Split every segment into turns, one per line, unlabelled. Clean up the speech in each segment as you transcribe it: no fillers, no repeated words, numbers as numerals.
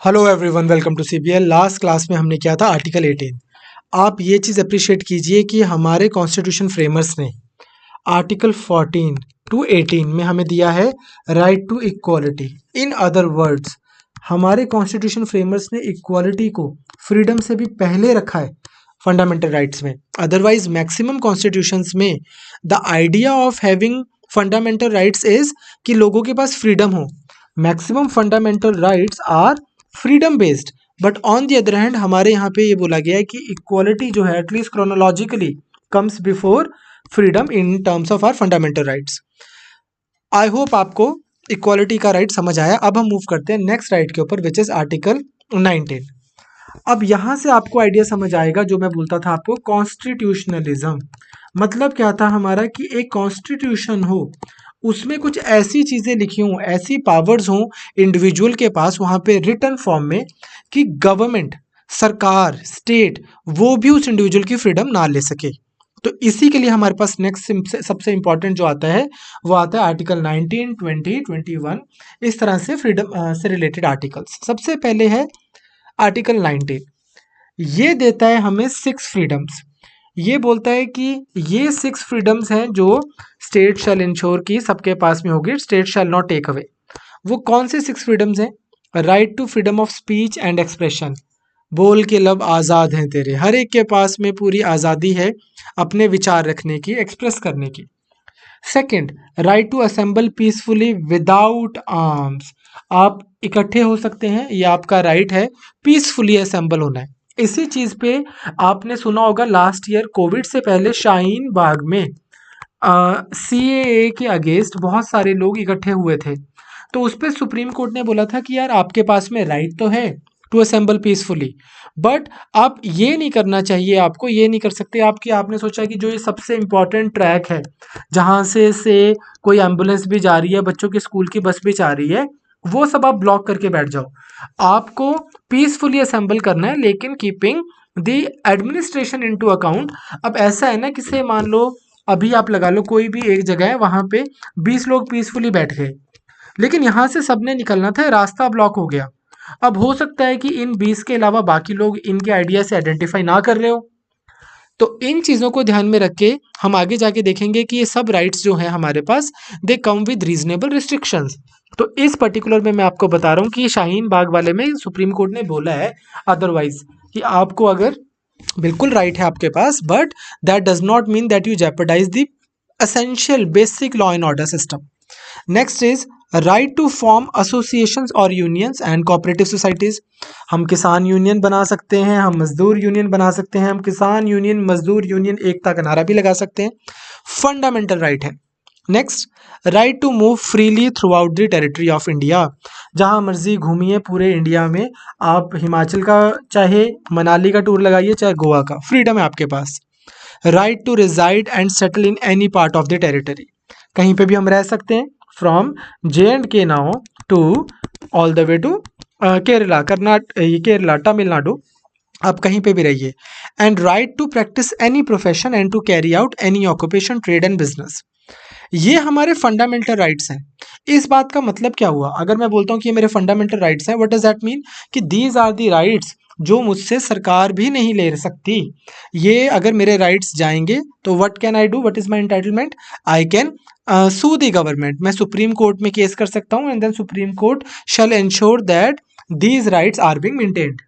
Hello everyone, welcome to C B L. Last class में हमने किया था आर्टिकल 18। आप ये चीज़ अप्रिशिएट कीजिए कि हमारे कॉन्स्टिट्यूशन फ्रेमर्स ने आर्टिकल 14 टू 18 में हमें दिया है right to equality. In other words, हमारे कॉन्स्टिट्यूशन फ्रेमर्स ने इक्वालिटी को फ्रीडम से भी पहले रखा है फंडामेंटल राइट्स में। अदरवाइज मैक्सिमम कॉन्स्टिट्यूशंस में the idea of having fundamental rights is कि लोगों के पास फ्रीडम हो। Maximum fundamental rights are freedom based, but on the other hand हमारे यहाँ पे ये बोला गया है कि इक्वालिटी जो है at least chronologically comes before freedom in terms of our fundamental rights. I hope आपको इक्वालिटी का राइट समझ आया। अब हम मूव करते हैं नेक्स्ट राइट के ऊपर, विच इज आर्टिकल 19। अब यहाँ से आपको आइडिया समझ आएगा जो मैं बोलता था आपको, कॉन्स्टिट्यूशनलिज्म मतलब क्या था हमारा, कि एक कॉन्स्टिट्यूशन हो उसमें कुछ ऐसी चीज़ें लिखी हों, ऐसी पावर्स हों इंडिविजुअल के पास वहाँ पे रिटन फॉर्म में, कि गवर्नमेंट, सरकार, स्टेट वो भी उस इंडिविजुअल की फ्रीडम ना ले सके। तो इसी के लिए हमारे पास नेक्स्ट सबसे इंपॉर्टेंट जो आता है वो आता है आर्टिकल 19, 20, 21। इस तरह से फ्रीडम से रिलेटेड आर्टिकल्स। सबसे पहले है आर्टिकल 19। ये देता है हमें 6 फ्रीडम्स। ये बोलता है कि ये 6 फ्रीडम्स हैं जो स्टेट शैल इंश्योर की सबके पास में होगी, state shall not take away. वो कौन से 6 फ्रीडम्स हैं? Right to freedom of speech and expression, बोल के लब आज़ाद हैं तेरे, हर एक के पास में पूरी आज़ादी है अपने विचार रखने की, एक्सप्रेस करने की। Second, right to assemble peacefully without arms, आप इकट्ठे हो सकते हैं, ये आपका राइट है, पीसफुली असेंबल होना है। इसी चीज़ पे आपने सुना होगा लास्ट ईयर कोविड से पहले शाहीन बाग में CAA के अगेंस्ट बहुत सारे लोग इकट्ठे हुए थे। तो उस पर सुप्रीम कोर्ट ने बोला था कि यार आपके पास में राइट तो है टू असेंबल पीसफुली, बट आप ये नहीं करना चाहिए, आपको ये नहीं कर सकते आपकी, आपने सोचा कि जो ये सबसे इम्पोर्टेंट ट्रैक है जहाँ से कोई एम्बुलेंस भी जा रही है, बच्चों की स्कूल की बस भी जा रही है, वो सब आप ब्लॉक करके बैठ जाओ। आपको पीसफुली असेंबल करना है, लेकिन keeping the administration into account. अब ऐसा है ना कि से मान लो अभी आप लगा लो कोई भी एक जगह है, वहां पे 20 लोग पीसफुली बैठ गए, लेकिन यहाँ से सबने निकलना था, रास्ता ब्लॉक हो गया। अब हो सकता है कि इन 20 के अलावा बाकी लोग इनके आइडिया से आइडेंटिफाई ना कर रहे हो। तो इन चीज़ों को ध्यान में रख के हम आगे जाके देखेंगे कि ये सब राइट्स जो हैं हमारे पास, दे कम विद रीजनेबल रिस्ट्रिक्शंस। तो इस पर्टिकुलर में मैं आपको बता रहा हूँ कि शाहीन बाग वाले में सुप्रीम कोर्ट ने बोला है अदरवाइज, कि आपको अगर बिल्कुल राइट है आपके पास, but that does not mean that you jeopardize the essential basic law and order system. Next is right to form associations or unions and cooperative societies. हम किसान यूनियन बना सकते हैं, हम मजदूर यूनियन बना सकते हैं, हम किसान यूनियन, मजदूर यूनियन, एकता का नारा भी लगा सकते हैं। फंडामेंटल राइट है। Next, right to move freely throughout the territory of India, जहाँ मर्जी घूमिए पूरे इंडिया में, आप हिमाचल का चाहे मनाली का टूर लगाइए, चाहे गोवा का, फ्रीडम है आपके पास। Right to reside and settle in any part of the territory, कहीं पे भी हम रह सकते हैं, from JNK now to all the way to Kerala, Kerala, Tamil Nadu, आप कहीं पे भी रहिए। And right to practice any profession and to carry out any occupation, trade and business. ये हमारे फंडामेंटल राइट्स हैं। इस बात का मतलब क्या हुआ, अगर मैं बोलता हूँ कि ये मेरे फंडामेंटल राइट्स हैं, व्हाट डज दैट मीन, कि दीज आर दी राइट्स जो मुझसे सरकार भी नहीं ले सकती। ये अगर मेरे राइट्स जाएंगे तो what can I do, what is my entitlement, I can sue the government, मैं सुप्रीम कोर्ट में केस कर सकता हूँ, and then supreme court shall ensure that these rights are being maintained.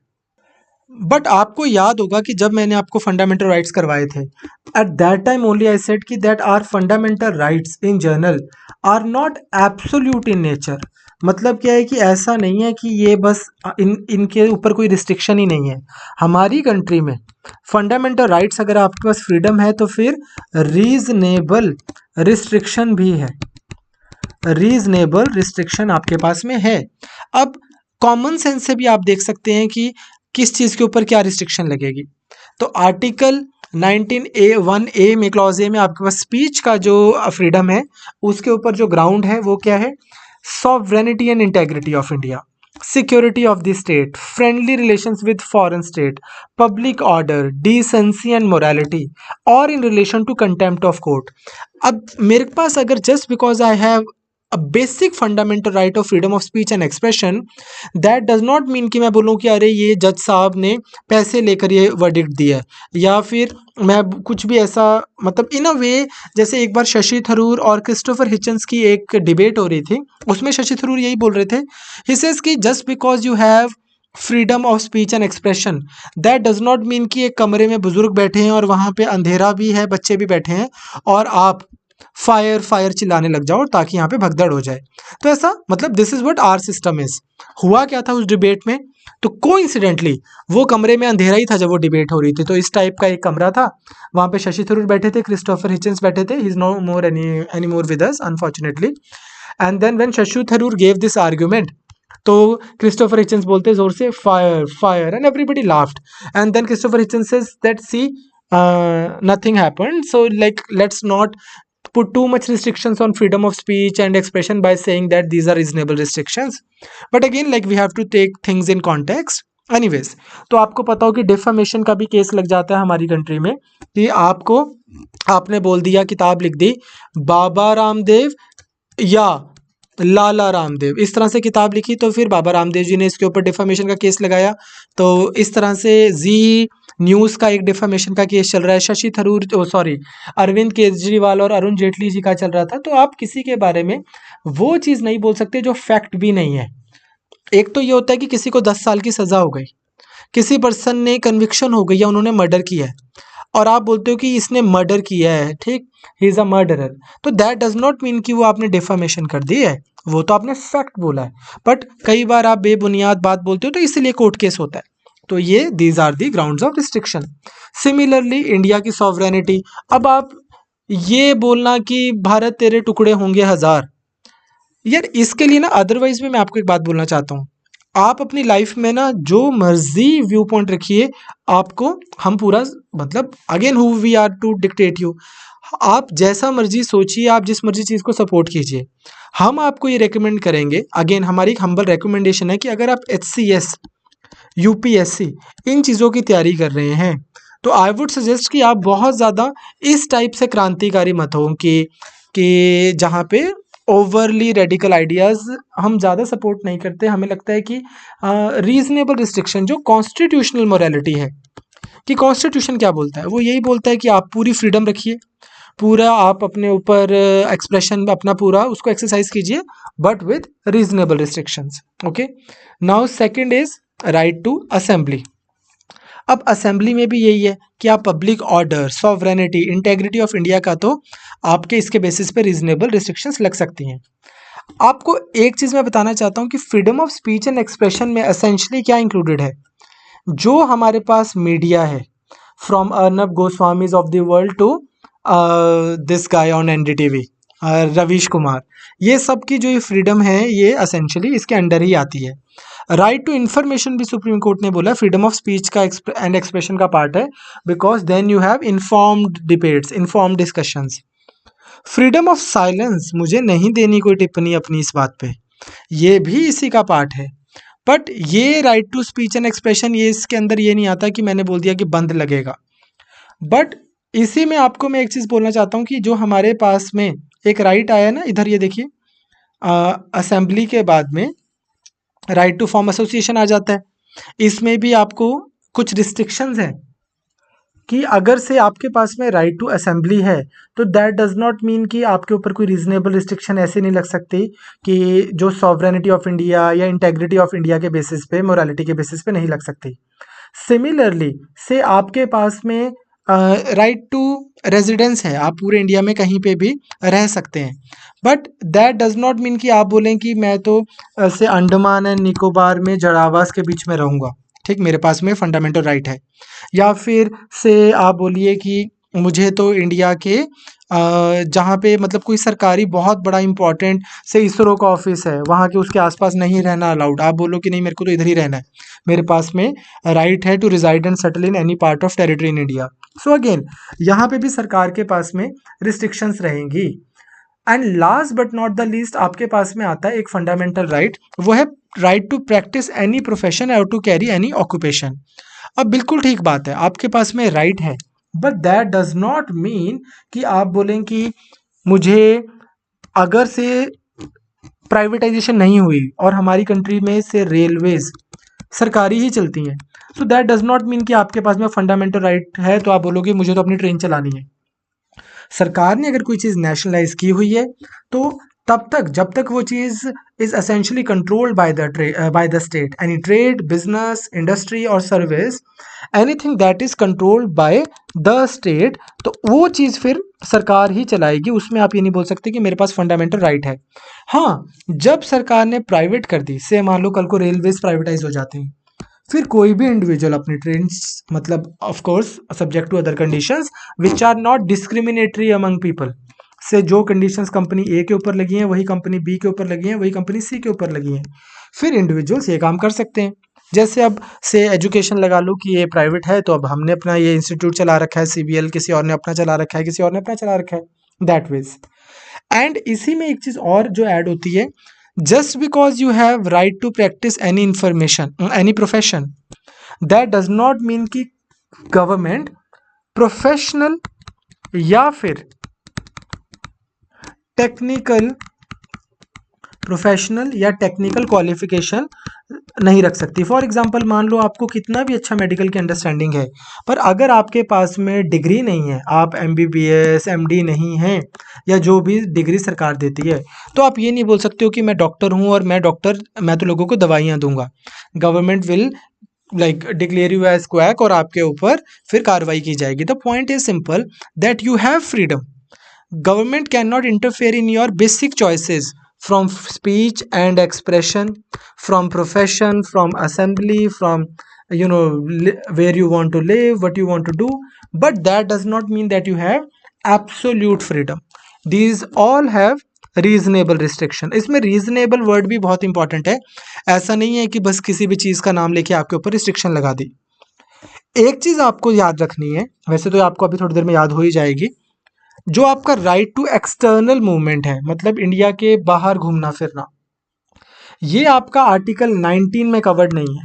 But आपको याद होगा कि जब मैंने आपको फंडामेंटल राइट्स करवाए थे, at that time only I said कि that are fundamental rights in general are not absolute in nature. मतलब क्या है कि ऐसा नहीं है कि ये बस इनके ऊपर कोई रिस्ट्रिक्शन ही नहीं है। हमारी कंट्री में फंडामेंटल राइट्स, अगर आपके पास फ्रीडम है तो फिर रीजनेबल रिस्ट्रिक्शन भी है, रीजनेबल रिस्ट्रिक्शन आपके पास में है। अब कॉमन सेंस से भी आप देख सकते हैं कि किस चीज़ के ऊपर क्या रिस्ट्रिक्शन लगेगी। तो आर्टिकल 19A(1)(a) में, क्लॉज ए में आपके पास स्पीच का जो फ्रीडम है, उसके ऊपर जो ग्राउंड है वो क्या है, sovereignty and integrity of India, security of the state, friendly relations with foreign state, public order, decency and morality, और in relation to contempt of court. अब मेरे पास अगर just because I have a basic fundamental right of freedom of speech and expression, that does not mean कि मैं बोलूँ कि अरे ये जज साहब ने पैसे लेकर ये वर्डिक्ट दिया है, या फिर मैं कुछ भी ऐसा, मतलब इन अ वे, जैसे एक बार शशि थरूर और क्रिस्टोफर हिचन्स की एक डिबेट हो रही थी, उसमें शशि थरूर यही बोल रहे थे, ही सेज कि just because you have freedom of speech and expression, that does not mean कि एक कमरे में बुजुर्ग बैठे हैं और वहाँ पे अंधेरा भी है, बच्चे भी बैठे हैं, और आप फायर फायर चिल्लाने लग जाओ ताकि यहाँ पे भगदड़ हो जाए। तो ऐसा, मतलब this is what our system is. हुआ क्या था उस डिबेट में, तो कोइंसिडेंटली वो कमरे में अंधेरा ही था जब वो डिबेट हो रही थी, तो इस टाइप का एक कमरा था, वहाँ पे शशि थरूर बैठे थे, क्रिस्टोफर हिचन्स बैठे थे, he is no more any more with us unfortunately. And then when Shashi Tharoor gave this argument, तो क्रिस्टोफर हिचन्स बोलते जोर से fire fire, and everybody laughed, and then Christopher Hitchens says that see nothing happened, so like let's not put too much restrictions on freedom of speech and expression by saying that these are reasonable restrictions, but again like we have to take things in context anyways। तो आपको पता हो कि defamation का भी case लग जाता है हमारी कंट्री में, कि आपको, आपने बोल दिया, किताब लिख दी बाबा रामदेव या लाला रामदेव, इस तरह से किताब लिखी, तो फिर बाबा रामदेव जी ने इसके ऊपर डिफेमेशन का केस लगाया, तो इस तरह से जी न्यूज़ का एक डिफेमेशन का केस चल रहा है, शशि थरूर, सॉरी, अरविंद केजरीवाल और अरुण जेटली जी का चल रहा था। तो आप किसी के बारे में वो चीज़ नहीं बोल सकते जो फैक्ट भी नहीं है। एक तो ये होता है कि किसी को 10 साल की सज़ा हो गई, किसी पर्सन ने कन्विक्शन हो गई या उन्होंने मर्डर किया है, और आप बोलते हो कि इसने मर्डर किया है, ठीक, ही इज़ अ मर्डरर, तो दैट डज नॉट मीन कि वो आपने डिफेमेशन कर दी है, वो तो आपने फैक्ट बोला है। बट कई बार आप बेबुनियाद बात बोलते हो तो इसलिए कोर्ट केस होता है। तो ये these are the grounds of restriction. Similarly India की सॉवरेनिटी, अब आप ये बोलना कि भारत तेरे टुकड़े होंगे 1000, यार इसके लिए ना, अदरवाइज में मैं आपको एक बात बोलना चाहता हूँ, आप अपनी लाइफ में ना जो मर्जी व्यू पॉइंट रखिए, आपको हम पूरा, मतलब again who we are to dictate you, आप जैसा मर्जी सोचिए, आप जिस मर्जी चीज़ को सपोर्ट कीजिए, हम आपको ये रेकमेंड करेंगे, अगेन हमारी एक हम्बल रेकमेंडेशन है कि अगर आप HCS UPSC इन चीज़ों की तैयारी कर रहे हैं, तो आई वुड सजेस्ट कि आप बहुत ज़्यादा इस टाइप से क्रांतिकारी मत हो कि जहाँ पे ओवरली रेडिकल आइडियाज़ हम ज़्यादा सपोर्ट नहीं करते। हमें लगता है कि रीजनेबल रिस्ट्रिक्शन, जो कॉन्स्टिट्यूशनल मोरालिटी है, कि कॉन्स्टिट्यूशन क्या बोलता है, वो यही बोलता है कि आप पूरी फ्रीडम रखिए, पूरा आप अपने ऊपर एक्सप्रेशन अपना पूरा उसको एक्सरसाइज कीजिए, but with reasonable restrictions. Okay, now second is right to assembly. अब असेंबली में भी यही है कि आप public order, sovereignty, integrity of India का, तो आपके इसके बेसिस पे रीजनेबल रिस्ट्रिक्शंस लग सकती हैं। आपको एक चीज़ मैं बताना चाहता हूँ कि freedom of speech and expression में एसेंशली क्या इंक्लूडेड है, जो हमारे पास मीडिया है, from Arnab Goswamis of the world to this guy on NDTV, Ravish Kumar, ये सब की जो ये फ्रीडम है, ये असेंशली इसके अंडर ही आती है। राइट टू इन्फॉर्मेशन भी सुप्रीम कोर्ट ने बोला फ्रीडम ऑफ स्पीच का एंड एक्सप्रेशन का पार्ट है, because then you have informed debates, informed discussions. Freedom of silence, मुझे नहीं देनी कोई टिप्पणी अपनी इस बात पे, ये भी इसी का पार्ट है। बट ये right to speech and expression, ये इसके अंदर ये नहीं आता कि मैंने बोल दिया कि बंद लगेगा। बट इसी में आपको मैं एक चीज़ बोलना चाहता हूँ कि जो हमारे पास में एक राइट आया ना, इधर ये देखिए, असेंबली के बाद में राइट टू फॉर्म एसोसिएशन आ जाता है। इसमें भी आपको कुछ रिस्ट्रिक्शंस हैं कि अगर से आपके पास में राइट टू असेंबली है, तो दैट डज नॉट मीन कि आपके ऊपर कोई रीजनेबल रिस्ट्रिक्शन ऐसे नहीं लग सकती कि जो सॉवरेनिटी ऑफ इंडिया या इंटेग्रिटी ऑफ इंडिया के बेसिस पे, मोरालिटी के बेसिस पे नहीं लग सकती। सिमिलरली से आपके पास में राइट टू रेजिडेंस है, आप पूरे इंडिया में कहीं पे भी रह सकते हैं, but that does not mean कि आप बोलें कि मैं तो से अंडमान एंड निकोबार में जड़ावास के बीच में रहूँगा, ठीक, मेरे पास में फंडामेंटल राइट है। या फिर से आप बोलिए कि मुझे तो इंडिया के जहाँ पे मतलब कोई सरकारी बहुत बड़ा इंपॉर्टेंट से इसरो का ऑफिस है, वहाँ के उसके आसपास नहीं रहना अलाउड, आप बोलो कि नहीं मेरे को तो इधर ही रहना है, मेरे पास में राइट है to reside and settle in any part of territory in India. So again यहाँ पे भी सरकार के पास में रिस्ट्रिक्शंस रहेंगी। And last but not the least आपके पास में आता है एक फंडामेंटल राइट, वो है right to practice any profession और टू कैरी एनी ऑक्यूपेशन। अब बिल्कुल ठीक बात है, आपके पास में राइट है, but that does not mean कि आप बोलें कि मुझे अगर से प्राइवेटाइजेशन नहीं हुई और हमारी कंट्री में से रेलवेज सरकारी ही चलती हैं, so that does not mean कि आपके पास में फंडामेंटल राइट है तो आप बोलोगे मुझे तो अपनी ट्रेन चलानी है। सरकार ने अगर कोई चीज़ नेशनलाइज की हुई है तो तब तक जब तक वो चीज़ is essentially controlled by the state, any trade, business, industry और service, anything that is controlled by the state, तो वो चीज़ फिर सरकार ही चलाएगी। उसमें आप ये नहीं बोल सकते कि मेरे पास फंडामेंटल राइट है। हाँ, जब सरकार ने प्राइवेट कर दी, से मान लो कल को रेलवेज प्राइवेटाइज हो जाते हैं, फिर कोई भी इंडिविजुअल अपनी ट्रेन, मतलब of course subject to other conditions which are not discriminatory among people, से जो कंडीशंस कंपनी ए के ऊपर लगी हैं वही कंपनी बी के ऊपर लगी हैं, वही कंपनी सी के ऊपर लगी हैं, फिर इंडिविजुअल्स ये काम कर सकते हैं। जैसे अब से एजुकेशन लगा लो कि ये प्राइवेट है तो अब हमने अपना ये इंस्टीट्यूट चला रखा है CBL, किसी और ने अपना चला रखा है, किसी और ने अपना चला रखा है, दैट वेज। एंड इसी में एक चीज और जो ऐड होती है, just because you have right to practice any information any profession, that does not mean कि गवर्नमेंट प्रोफेशनल या फिर टेक्निकल प्रोफेशनल या टेक्निकल क्वालिफिकेशन नहीं रख सकती। फॉर एग्जांपल मान लो आपको कितना भी अच्छा मेडिकल की अंडरस्टैंडिंग है, पर अगर आपके पास में डिग्री नहीं है, आप MBBS MD नहीं हैं या जो भी डिग्री सरकार देती है, तो आप ये नहीं बोल सकते हो कि मैं डॉक्टर हूँ और मैं तो लोगों को दवाइयाँ दूंगा। Government will like declare you as quack और आपके ऊपर फिर कार्रवाई की जाएगी। The point is simple that you have freedom, government cannot interfere in your basic choices from speech and expression, from profession, from assembly, from where you want to live, what you want to do, but that does not mean that you have absolute freedom. These all have reasonable restriction. इसमें reasonable word भी बहुत important है, ऐसा नहीं है कि बस किसी भी चीज़ का नाम लेके आपके ऊपर रिस्ट्रिक्शन लगा दी। एक चीज़ आपको याद रखनी है, वैसे तो आपको अभी थोड़ी देर में याद हो ही जाएगी, जो आपका राइट टू एक्सटर्नल मूवमेंट है, मतलब इंडिया के बाहर घूमना फिरना, ये आपका आर्टिकल 19 में कवर्ड नहीं है,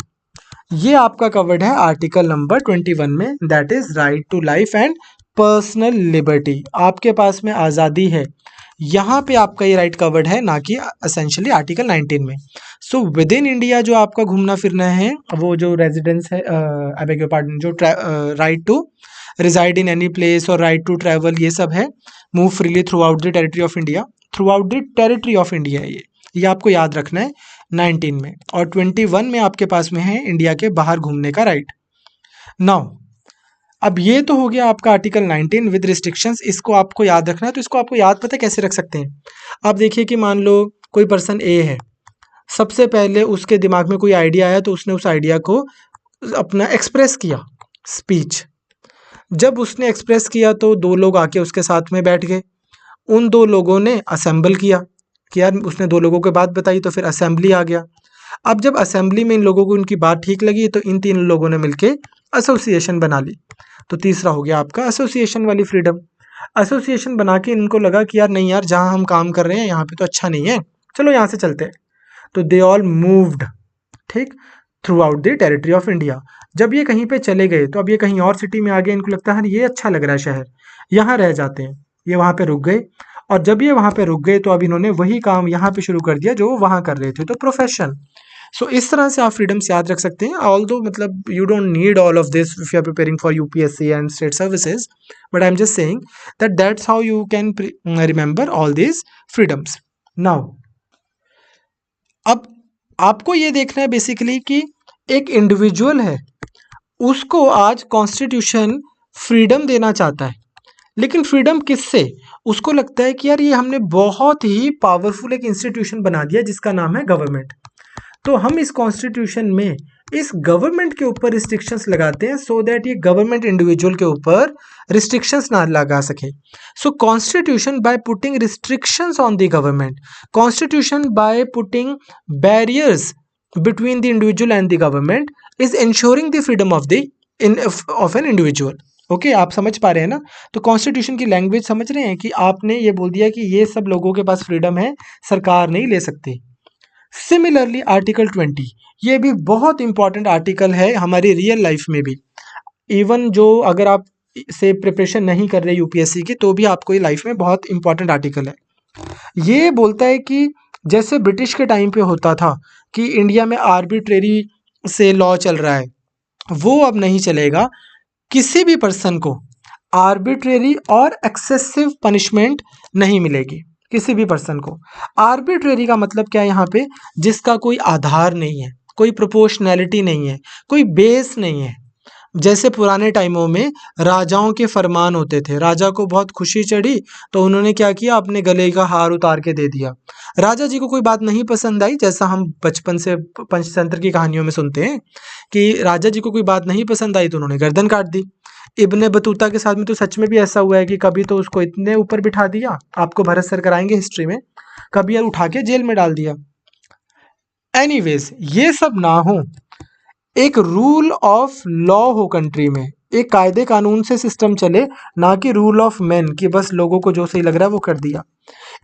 ये आपका कवर्ड है आर्टिकल नंबर 21 में, that is right to life and personal liberty. आपके पास में आज़ादी है, यहाँ पे आपका ये राइट कवर्ड है, ना कि एसेंशियली आर्टिकल 19 में। सो विद इन इंडिया जो आपका घूमना फिरना है, वो जो रेजिडेंस है, आई बेग योर पार्डन, जो right to reside in any place और राइट टू ट्रैवल, ये सब है, move freely throughout the territory of India, throughout the territory of India, ये आपको याद रखना है 19 में। और 21 में आपके पास में है इंडिया के बाहर घूमने का राइट। नाउ अब ये तो हो गया आपका आर्टिकल 19 विद रिस्ट्रिक्शंस, इसको आपको याद रखना है। तो इसको आपको याद पता है कैसे रख सकते हैं? आप देखिए कि मान लो कोई पर्सन ए है, सबसे पहले उसके दिमाग में कोई आइडिया आया तो उसने उस आइडिया को अपना एक्सप्रेस किया, स्पीच। जब उसने एक्सप्रेस किया तो दो लोग आके उसके साथ में बैठ गए, उन दो लोगों ने असेंबल किया कि यार उसने दो लोगों को बात बताई, तो फिर असेंबली आ गया। अब जब असेंबली में इन लोगों को उनकी बात ठीक लगी तो इन तीन लोगों ने मिलके एसोसिएशन बना ली, तो तीसरा हो गया आपका एसोसिएशन वाली फ्रीडम। एसोसिएशन बना के इनको लगा कि यार नहीं यार, जहाँ हम काम कर रहे हैं यहाँ पे तो अच्छा नहीं है, चलो यहाँ से चलते हैं, तो दे ऑल मूव्ड, ठीक, through out the territory of India. जब ये कहीं पे चले गए तो अब ये कहीं और सिटी में आ गए, इनको लगता है ये अच्छा लग रहा है शहर, यहाँ रह जाते हैं, ये वहाँ पे रुक गए। और जब ये वहाँ पे रुक गए तो अब इन्होंने वही काम यहाँ पे शुरू कर दिया जो वो वहाँ कर रहे थे, तो प्रोफेशन। सो इस तरह से आप फ्रीडम्स याद रख सकते हैं। ऑल्दो मतलब you don't need all of this if you are preparing for UPSC and state services, but I am just saying that that's how you can remember all these freedoms. Now अब आपको ये देखना है basically कि एक individual है, उसको आज कॉन्स्टिट्यूशन फ्रीडम देना चाहता है, लेकिन फ्रीडम किससे? उसको लगता है कि यार ये हमने बहुत ही पावरफुल एक इंस्टीट्यूशन बना दिया जिसका नाम है गवर्नमेंट, तो हम इस कॉन्स्टिट्यूशन में इस गवर्नमेंट के ऊपर रिस्ट्रिक्शंस लगाते हैं सो दैट ये गवर्नमेंट इंडिविजुअल के ऊपर रिस्ट्रिक्शंस ना लगा सके। So constitution by putting restrictions on the government, constitution by putting barriers between the individual and the government is ensuring the freedom of an individual। Okay, आप समझ पा रहे हैं ना? तो कॉन्स्टिट्यूशन की लैंग्वेज समझ रहे हैं कि आपने ये बोल दिया कि ये सब लोगों के पास फ्रीडम है, सरकार नहीं ले सकती। सिमिलरली आर्टिकल 20, ये भी बहुत इंपॉर्टेंट आर्टिकल है हमारी रियल लाइफ में भी। इवन जो अगर आप से प्रिपरेशन नहीं कर रहे UPSC की, तो भी आपको ये लाइफ में बहुत इंपॉर्टेंट आर्टिकल है। ये बोलता है कि जैसे ब्रिटिश के टाइम पे होता था कि इंडिया में आर्बिट्रेरी से लॉ चल रहा है, वो अब नहीं चलेगा। किसी भी पर्सन को आर्बिट्रेरी और एक्सेसिव पनिशमेंट नहीं मिलेगी, किसी भी पर्सन को। आर्बिट्रेरी का मतलब क्या है यहाँ पे? जिसका कोई आधार नहीं है, कोई प्रोपोर्शनैलिटी नहीं है, कोई बेस नहीं है। जैसे पुराने टाइमों में राजाओं के फरमान होते थे, राजा को बहुत खुशी चढ़ी तो उन्होंने क्या किया, अपने गले का हार उतार के दे दिया। राजा जी को कोई बात नहीं पसंद आई, जैसा हम बचपन से पंचतंत्र की कहानियों में सुनते हैं कि राजा जी को कोई बात नहीं पसंद आई तो उन्होंने गर्दन काट दी। इब्ने बतूता के साथ में तो सच में भी ऐसा हुआ है कि कभी तो उसको इतने ऊपर बिठा दिया, आपको भरत सर कराएंगे हिस्ट्री में, कभी यार उठा के जेल में डाल दिया। एनीवेज, ये सब ना हो, एक रूल ऑफ लॉ हो कंट्री में, एक कायदे कानून से सिस्टम चले, ना कि रूल ऑफ मैन कि बस लोगों को जो सही लग रहा है वो कर दिया।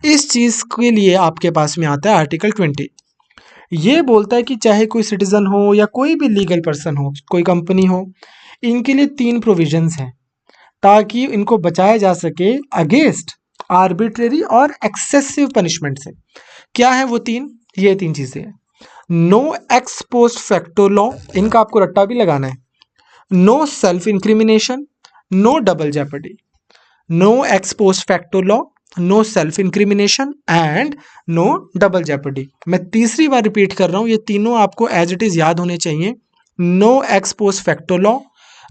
इस चीज के लिए आपके पास में आता है आर्टिकल 20। ये बोलता है कि चाहे कोई सिटीजन हो या कोई भी लीगल पर्सन हो, कोई कंपनी हो, इनके लिए 3 प्रोविजंस हैं ताकि इनको बचाया जा सके अगेंस्ट आर्बिट्रेरी और एक्सेसिव पनिशमेंट से। क्या है वो 3? ये 3 चीजें हैं। No ex post facto law, इनका आपको रट्टा भी लगाना है। No self incrimination, no double jeopardy. No ex post facto law, no self incrimination and no double jeopardy. मैं तीसरी बार रिपीट कर रहा हूं, ये तीनों आपको एज इट इज याद होने चाहिए। No ex post facto law,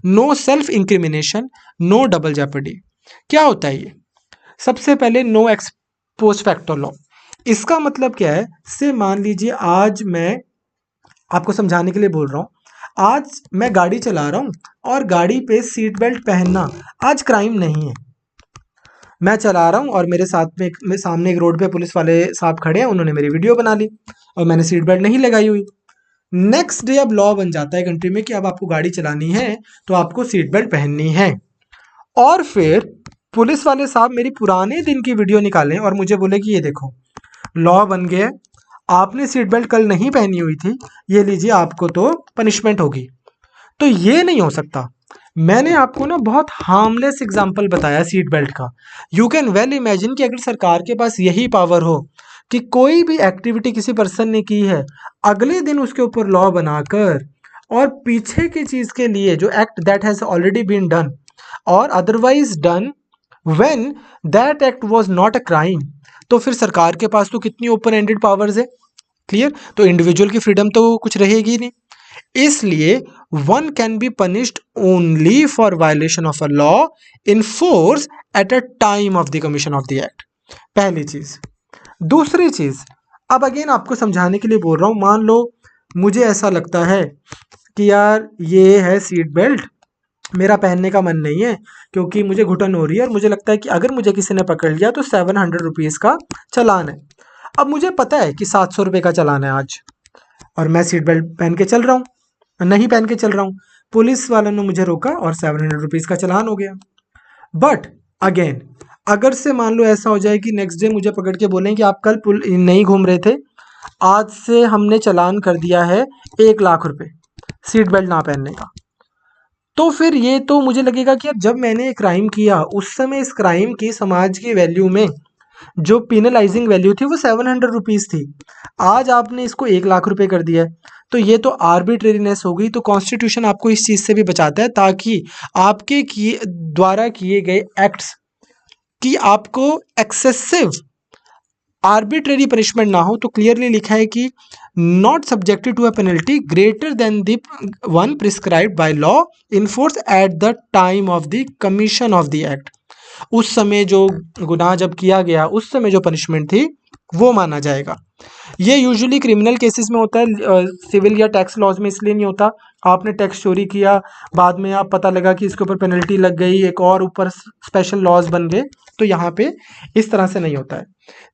no self incrimination, no double jeopardy. क्या होता है ये? सबसे पहले no ex post facto law, इसका मतलब क्या है? से मान लीजिए आज मैं आपको समझाने के लिए बोल रहा हूँ, आज मैं गाड़ी चला रहा हूँ और गाड़ी पे सीट बेल्ट पहनना आज क्राइम नहीं है। मैं चला रहा हूँ और मेरे साथ में मेरे सामने एक रोड पे पुलिस वाले साहब खड़े हैं, उन्होंने मेरी वीडियो बना ली और मैंने सीट बेल्ट नहीं लगाई हुई। नेक्स्ट डे अब लॉ बन जाता है कंट्री में कि अब आपको गाड़ी चलानी है तो आपको सीट बेल्ट पहननी है। और फिर पुलिस वाले साहब मेरी पुराने दिन की वीडियो निकालें और मुझे बोले कि ये देखो लॉ बन गया, आपने सीट बेल्ट कल नहीं पहनी हुई थी, ये लीजिए आपको तो पनिशमेंट होगी। तो ये नहीं हो सकता। मैंने आपको ना बहुत हार्मलेस एग्जांपल बताया सीट बेल्ट का। यू कैन वेल इमेजिन कि अगर सरकार के पास यही पावर हो कि कोई भी एक्टिविटी किसी पर्सन ने की है, अगले दिन उसके ऊपर लॉ बनाकर और पीछे की चीज के लिए जो act that has already been done और otherwise done when that act was not a crime, तो फिर सरकार के पास तो कितनी ओपन एंडेड पावर्स है। क्लियर? तो इंडिविजुअल की फ्रीडम तो कुछ रहेगी नहीं। इसलिए one can be punished only for violation of a law in force at a time of the commission of the act. पहली चीज। दूसरी चीज, अब अगेन आपको समझाने के लिए बोल रहा हूं, मान लो मुझे ऐसा लगता है कि यार ये है सीट बेल्ट, मेरा पहनने का मन नहीं है क्योंकि मुझे घुटन हो रही है और मुझे लगता है कि अगर मुझे किसी ने पकड़ लिया तो 700 रुपीज़ का चालान है। अब मुझे पता है कि 700 रुपये का चालान है आज और मैं सीट बेल्ट पहन के चल रहा हूँ, नहीं पहन के चल रहा हूँ, पुलिस वालों ने मुझे रोका और 700 रुपीज़ का चालान हो गया। बट अगेन अगर से मान लो ऐसा हो जाए कि नेक्स्ट डे मुझे पकड़ के बोलें कि आप कल नहीं घूम रहे थे, आज से हमने चालान कर दिया है 1 लाख रुपए सीट बेल्ट ना पहनने का, तो फिर ये तो मुझे लगेगा कि यार जब मैंने क्राइम किया उस समय इस क्राइम की समाज की वैल्यू में जो पिनलाइजिंग वैल्यू थी वो 700 रुपीज़ थी, आज आपने इसको 1 लाख रुपए कर दिया है, तो ये तो आर्बिट्रेरीनेस हो गई। तो कॉन्स्टिट्यूशन आपको इस चीज़ से भी बचाता है ताकि आपके किए द्वारा किए गए एक्ट्स की आपको एक्सेसिव आर्बिट्रेरी पनिशमेंट ना हो। तो क्लियरली लिखा है कि not subjected to a penalty greater than the one prescribed by law in force at the time of the commission of the act. उस समय जो गुनाह जब किया गया उस समय जो पनिशमेंट थी वो माना जाएगा। ये यूजुअली क्रिमिनल केसेस में होता है, सिविल या टैक्स लॉज में इसलिए नहीं होता। आपने टैक्स चोरी किया, बाद में आप पता लगा कि इसके ऊपर पेनल्टी लग गई, एक और ऊपर स्पेशल लॉज बन गए, तो यहाँ पे इस तरह से नहीं होता है।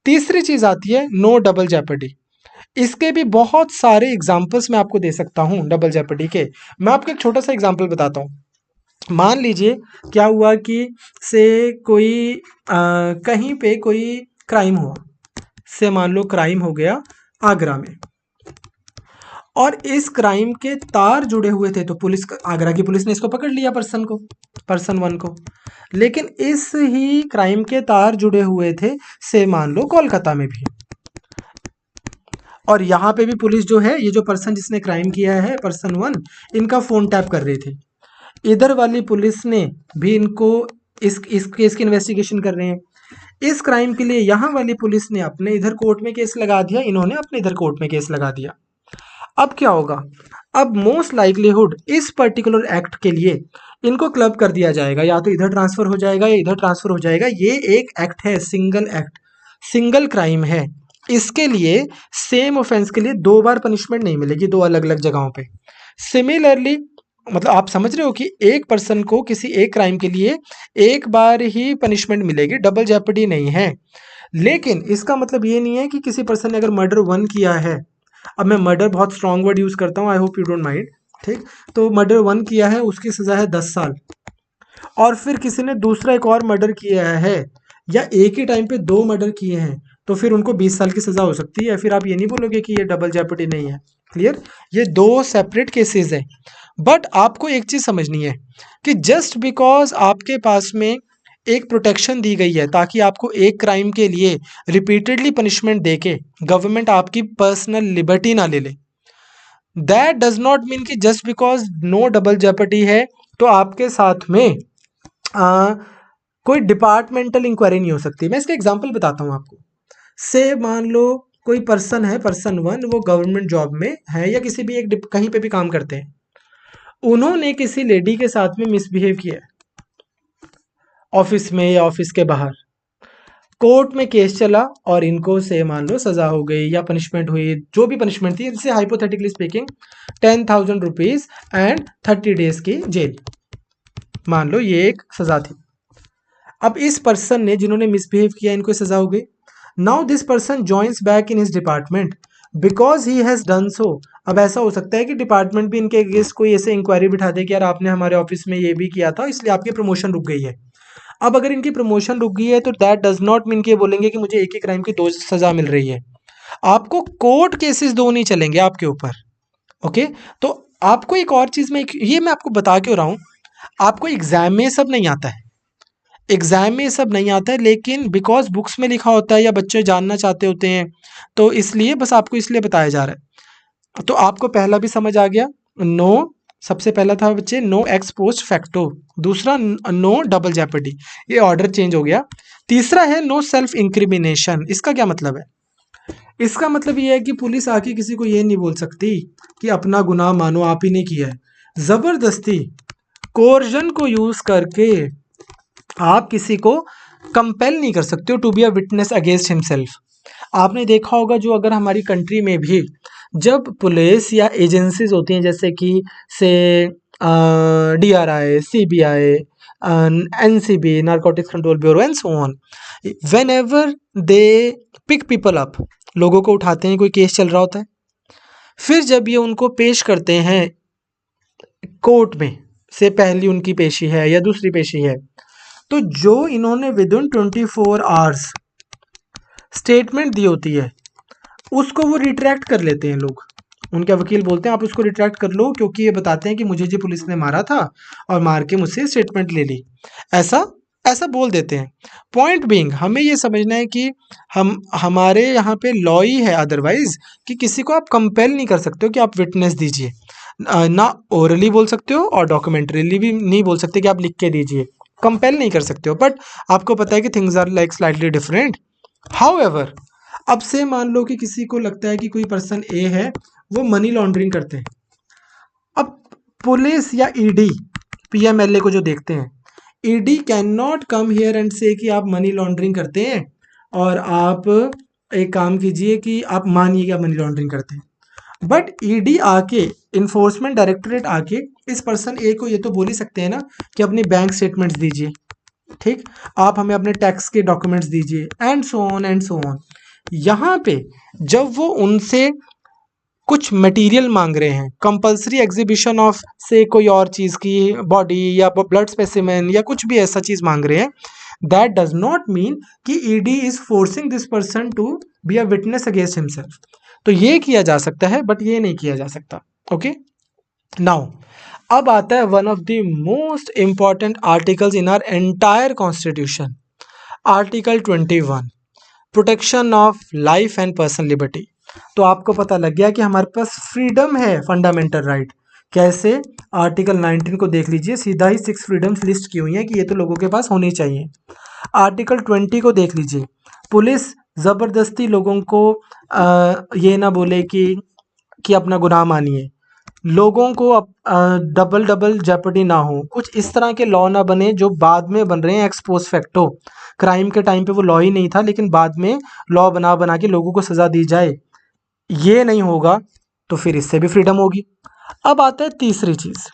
तीसरी चीज आती है नो डबल जेपर्डी। इसके भी बहुत सारे एग्जाम्पल्स मैं आपको दे सकता हूँ डबल जेपर्डी के। मैं आपको एक छोटा सा एग्जाम्पल बताता हूँ। मान लीजिए क्या हुआ कि से कोई कहीं पे कोई क्राइम हुआ, से मान लो क्राइम हो गया आगरा में, और इस क्राइम के तार जुड़े हुए थे, तो पुलिस आगरा की पुलिस ने इसको पकड़ लिया पर्सन 1 को। लेकिन इस ही क्राइम के तार जुड़े हुए थे से मान लो कोलकाता में भी, और यहाँ पे भी पुलिस जो है, ये जो पर्सन जिसने क्राइम किया है, पर्सन 1, इनका फ़ोन टैप कर रहे थे। इधर वाली पुलिस ने भी इनको इस केस की इन्वेस्टिगेशन कर रहे हैं। इस क्राइम के लिए यहाँ वाली पुलिस ने अपने इधर कोर्ट में केस लगा दिया, इन्होंने अपने इधर कोर्ट में केस लगा दिया। अब क्या होगा? अब मोस्ट लाइक्लीहुड इस पर्टिकुलर एक्ट के लिए इनको क्लब कर दिया जाएगा, या तो इधर ट्रांसफर हो जाएगा या इधर ट्रांसफर हो जाएगा। ये एक एक्ट है, सिंगल एक्ट, सिंगल क्राइम है। इसके लिए सेम ऑफेंस के लिए 2 बार पनिशमेंट नहीं मिलेगी, 2 अलग अलग जगहों पे। सिमिलरली, मतलब आप समझ रहे हो कि एक पर्सन को किसी एक क्राइम के लिए एक बार ही पनिशमेंट मिलेगी, डबल जेपडी नहीं है। लेकिन इसका मतलब ये नहीं है कि किसी पर्सन ने अगर मर्डर 1 किया है, अब मैं मर्डर बहुत स्ट्रॉन्ग वर्ड यूज़ करता हूँ, I hope you don't mind, ठीक। तो मर्डर 1 किया है, उसकी सज़ा है 10 साल। और फिर किसी ने दूसरा एक और मर्डर किया है, या एक ही टाइम पे 2 मर्डर किए हैं, तो फिर उनको 20 साल की सज़ा हो सकती है। फिर आप ये नहीं बोलोगे कि ये डबल जेपटी नहीं है। क्लियर? ये 2 सेपरेट केसेस हैं। बट आपको एक चीज़ समझनी है कि जस्ट बिकॉज आपके पास में एक प्रोटेक्शन दी गई है ताकि आपको एक क्राइम के लिए रिपीटेडली पनिशमेंट देके गवर्नमेंट आपकी पर्सनल लिबर्टी ना ले ले, दैट डज नॉट मीन कि जस्ट बिकॉज नो डबल जेपटी है तो आपके साथ में कोई डिपार्टमेंटल इंक्वायरी नहीं हो सकती। मैं इसका एग्जांपल बताता हूँ आपको। से मान लो कोई पर्सन है, पर्सन 1, वो गवर्नमेंट जॉब में है या किसी भी एक कहीं पे भी काम करते हैं। उन्होंने किसी लेडी के साथ में मिसबिहेव किया ऑफिस में या ऑफिस के बाहर, कोर्ट में केस चला और इनको से मान लो सजा हो गई या पनिशमेंट हुई, जो भी पनिशमेंट थी, इनसे hypothetically speaking 10,000 rupees and 30 days की जेल, मान लो ये एक सजा थी। अब इस पर्सन ने, जिन्होंने मिसबिहेव किया, इनको सजा हो गई। Now this person joins back in his department because he has done so. अब ऐसा हो सकता है कि डिपार्टमेंट भी इनके अगेंस्ट कोई ऐसे इंक्वायरी बिठा दे कि यार आपने हमारे ऑफिस में ये भी किया था, इसलिए आपकी प्रमोशन रुक गई है। अब अगर इनकी प्रमोशन रुक गई है तो दैट डज नॉट मीन कि ये बोलेंगे कि मुझे एक ही क्राइम की 2 सजा मिल रही है। आपको कोर्ट केसेस 2 नहीं चलेंगे आपके ऊपर। ओके, तो आपको एक और चीज में, ये मैं आपको बता क्यों रहा हूं, आपको एग्जाम में सब नहीं आता है, एग्जाम में सब नहीं आता है, लेकिन बिकॉज बुक्स में लिखा होता है या बच्चे जानना चाहते होते हैं, तो इसलिए बस आपको इसलिए बताया जा रहा है। तो आपको पहला भी समझ आ गया, नो, सबसे पहला था बच्चे नो एक्स पोस्ट फैक्टो, दूसरा नो डबल जेपडी, ये ऑर्डर चेंज हो गया। तीसरा है नो सेल्फ इंक्रिमिनेशन। इसका क्या मतलब है? इसका मतलब ये है कि पुलिस आके किसी को ये नहीं बोल सकती कि अपना गुनाह मानो, आप ही ने किया है। जबरदस्ती कोर्जन को यूज करके आप किसी को कंपेल नहीं कर सकते हो to be a witness against himself. आपने देखा होगा, जो अगर हमारी कंट्री में भी जब पुलिस या एजेंसीज होती हैं, जैसे कि से DRI, CBI, NCB, narcotics control bureau and so on, whenever they pick people up, लोगों को उठाते हैं, कोई केस चल रहा होता है, फिर जब ये उनको पेश करते हैं कोर्ट में, से पहली उनकी पेशी है या दूसरी पेशी है, तो जो इन्होंने विद इन 24 आवर्स स्टेटमेंट दी होती है, उसको वो रिट्रैक्ट कर लेते हैं लोग। उनके वकील बोलते हैं आप उसको रिट्रैक्ट कर लो, क्योंकि ये बताते हैं कि मुझे जी पुलिस ने मारा था और मार के मुझसे स्टेटमेंट ले ली, ऐसा ऐसा बोल देते हैं। पॉइंट बीइंग, हमें ये समझना है कि हमारे यहाँ पे लॉ ही है अदरवाइज कि किसी को आप कंपेल नहीं कर सकते हो कि आप विटनेस दीजिए, ना ओरली बोल सकते हो और डॉक्यूमेंट्रीली भी नहीं बोल सकते कि आप लिख के दीजिए, कंपेल नहीं कर सकते हो। बट आपको पता है कि things are like slightly different. However, अब से मान लो कि किसी को लगता है कि कोई पर्सन ए है, वो मनी लॉन्ड्रिंग करते हैं। अब पुलिस या ईडी PMLA को जो देखते हैं, ED can not come here and से कि आप मनी लॉन्ड्रिंग करते हैं और आप एक काम कीजिए कि आप मानिए कि आप मनी लॉन्ड्रिंग करते हैं। बट ईडी आके, इन्फोर्समेंट डायरेक्टोरेट आके इस पर्सन ए को ये तो बोल ही सकते हैं ना कि अपने बैंक स्टेटमेंट्स दीजिए, ठीक, आप हमें अपने टैक्स के डॉक्यूमेंट्स दीजिए and so on and so on. यहाँ पे जब वो उनसे कुछ मटेरियल मांग रहे हैं, कंपलसरी एग्जीबिशन ऑफ से कोई और चीज़ की बॉडी या ब्लड स्पेसिमेन या कुछ भी ऐसा चीज़ मांग रहे हैं, दैट डज नॉट मीन कि ED is forcing this person to be a witness against himself. तो ये किया जा सकता है बट ये नहीं किया जा सकता। ओके, नाउ अब आता है one of the most important articles in our entire constitution, article 21, protection of life and personal liberty. तो आपको पता लग गया कि हमारे पास फ्रीडम है, फंडामेंटल राइट। कैसे? आर्टिकल 19 को देख लीजिए, सीधा ही 6 फ्रीडम्स लिस्ट की हुई हैं कि ये तो लोगों के पास होनी चाहिए। आर्टिकल 20 को देख लीजिए, पुलिस ज़बरदस्ती लोगों को ये ना बोले कि अपना गुनाह मानिए, लोगों को डबल डबल जेपटी ना हो, कुछ इस तरह के लॉ ना बने जो बाद में बन रहे हैं एक्स पोस्ट फैक्टो। क्राइम के टाइम पे वो लॉ ही नहीं था, लेकिन बाद में लॉ बना बना के लोगों को सज़ा दी जाए, ये नहीं होगा। तो फिर इससे भी फ्रीडम होगी। अब आता है तीसरी चीज़,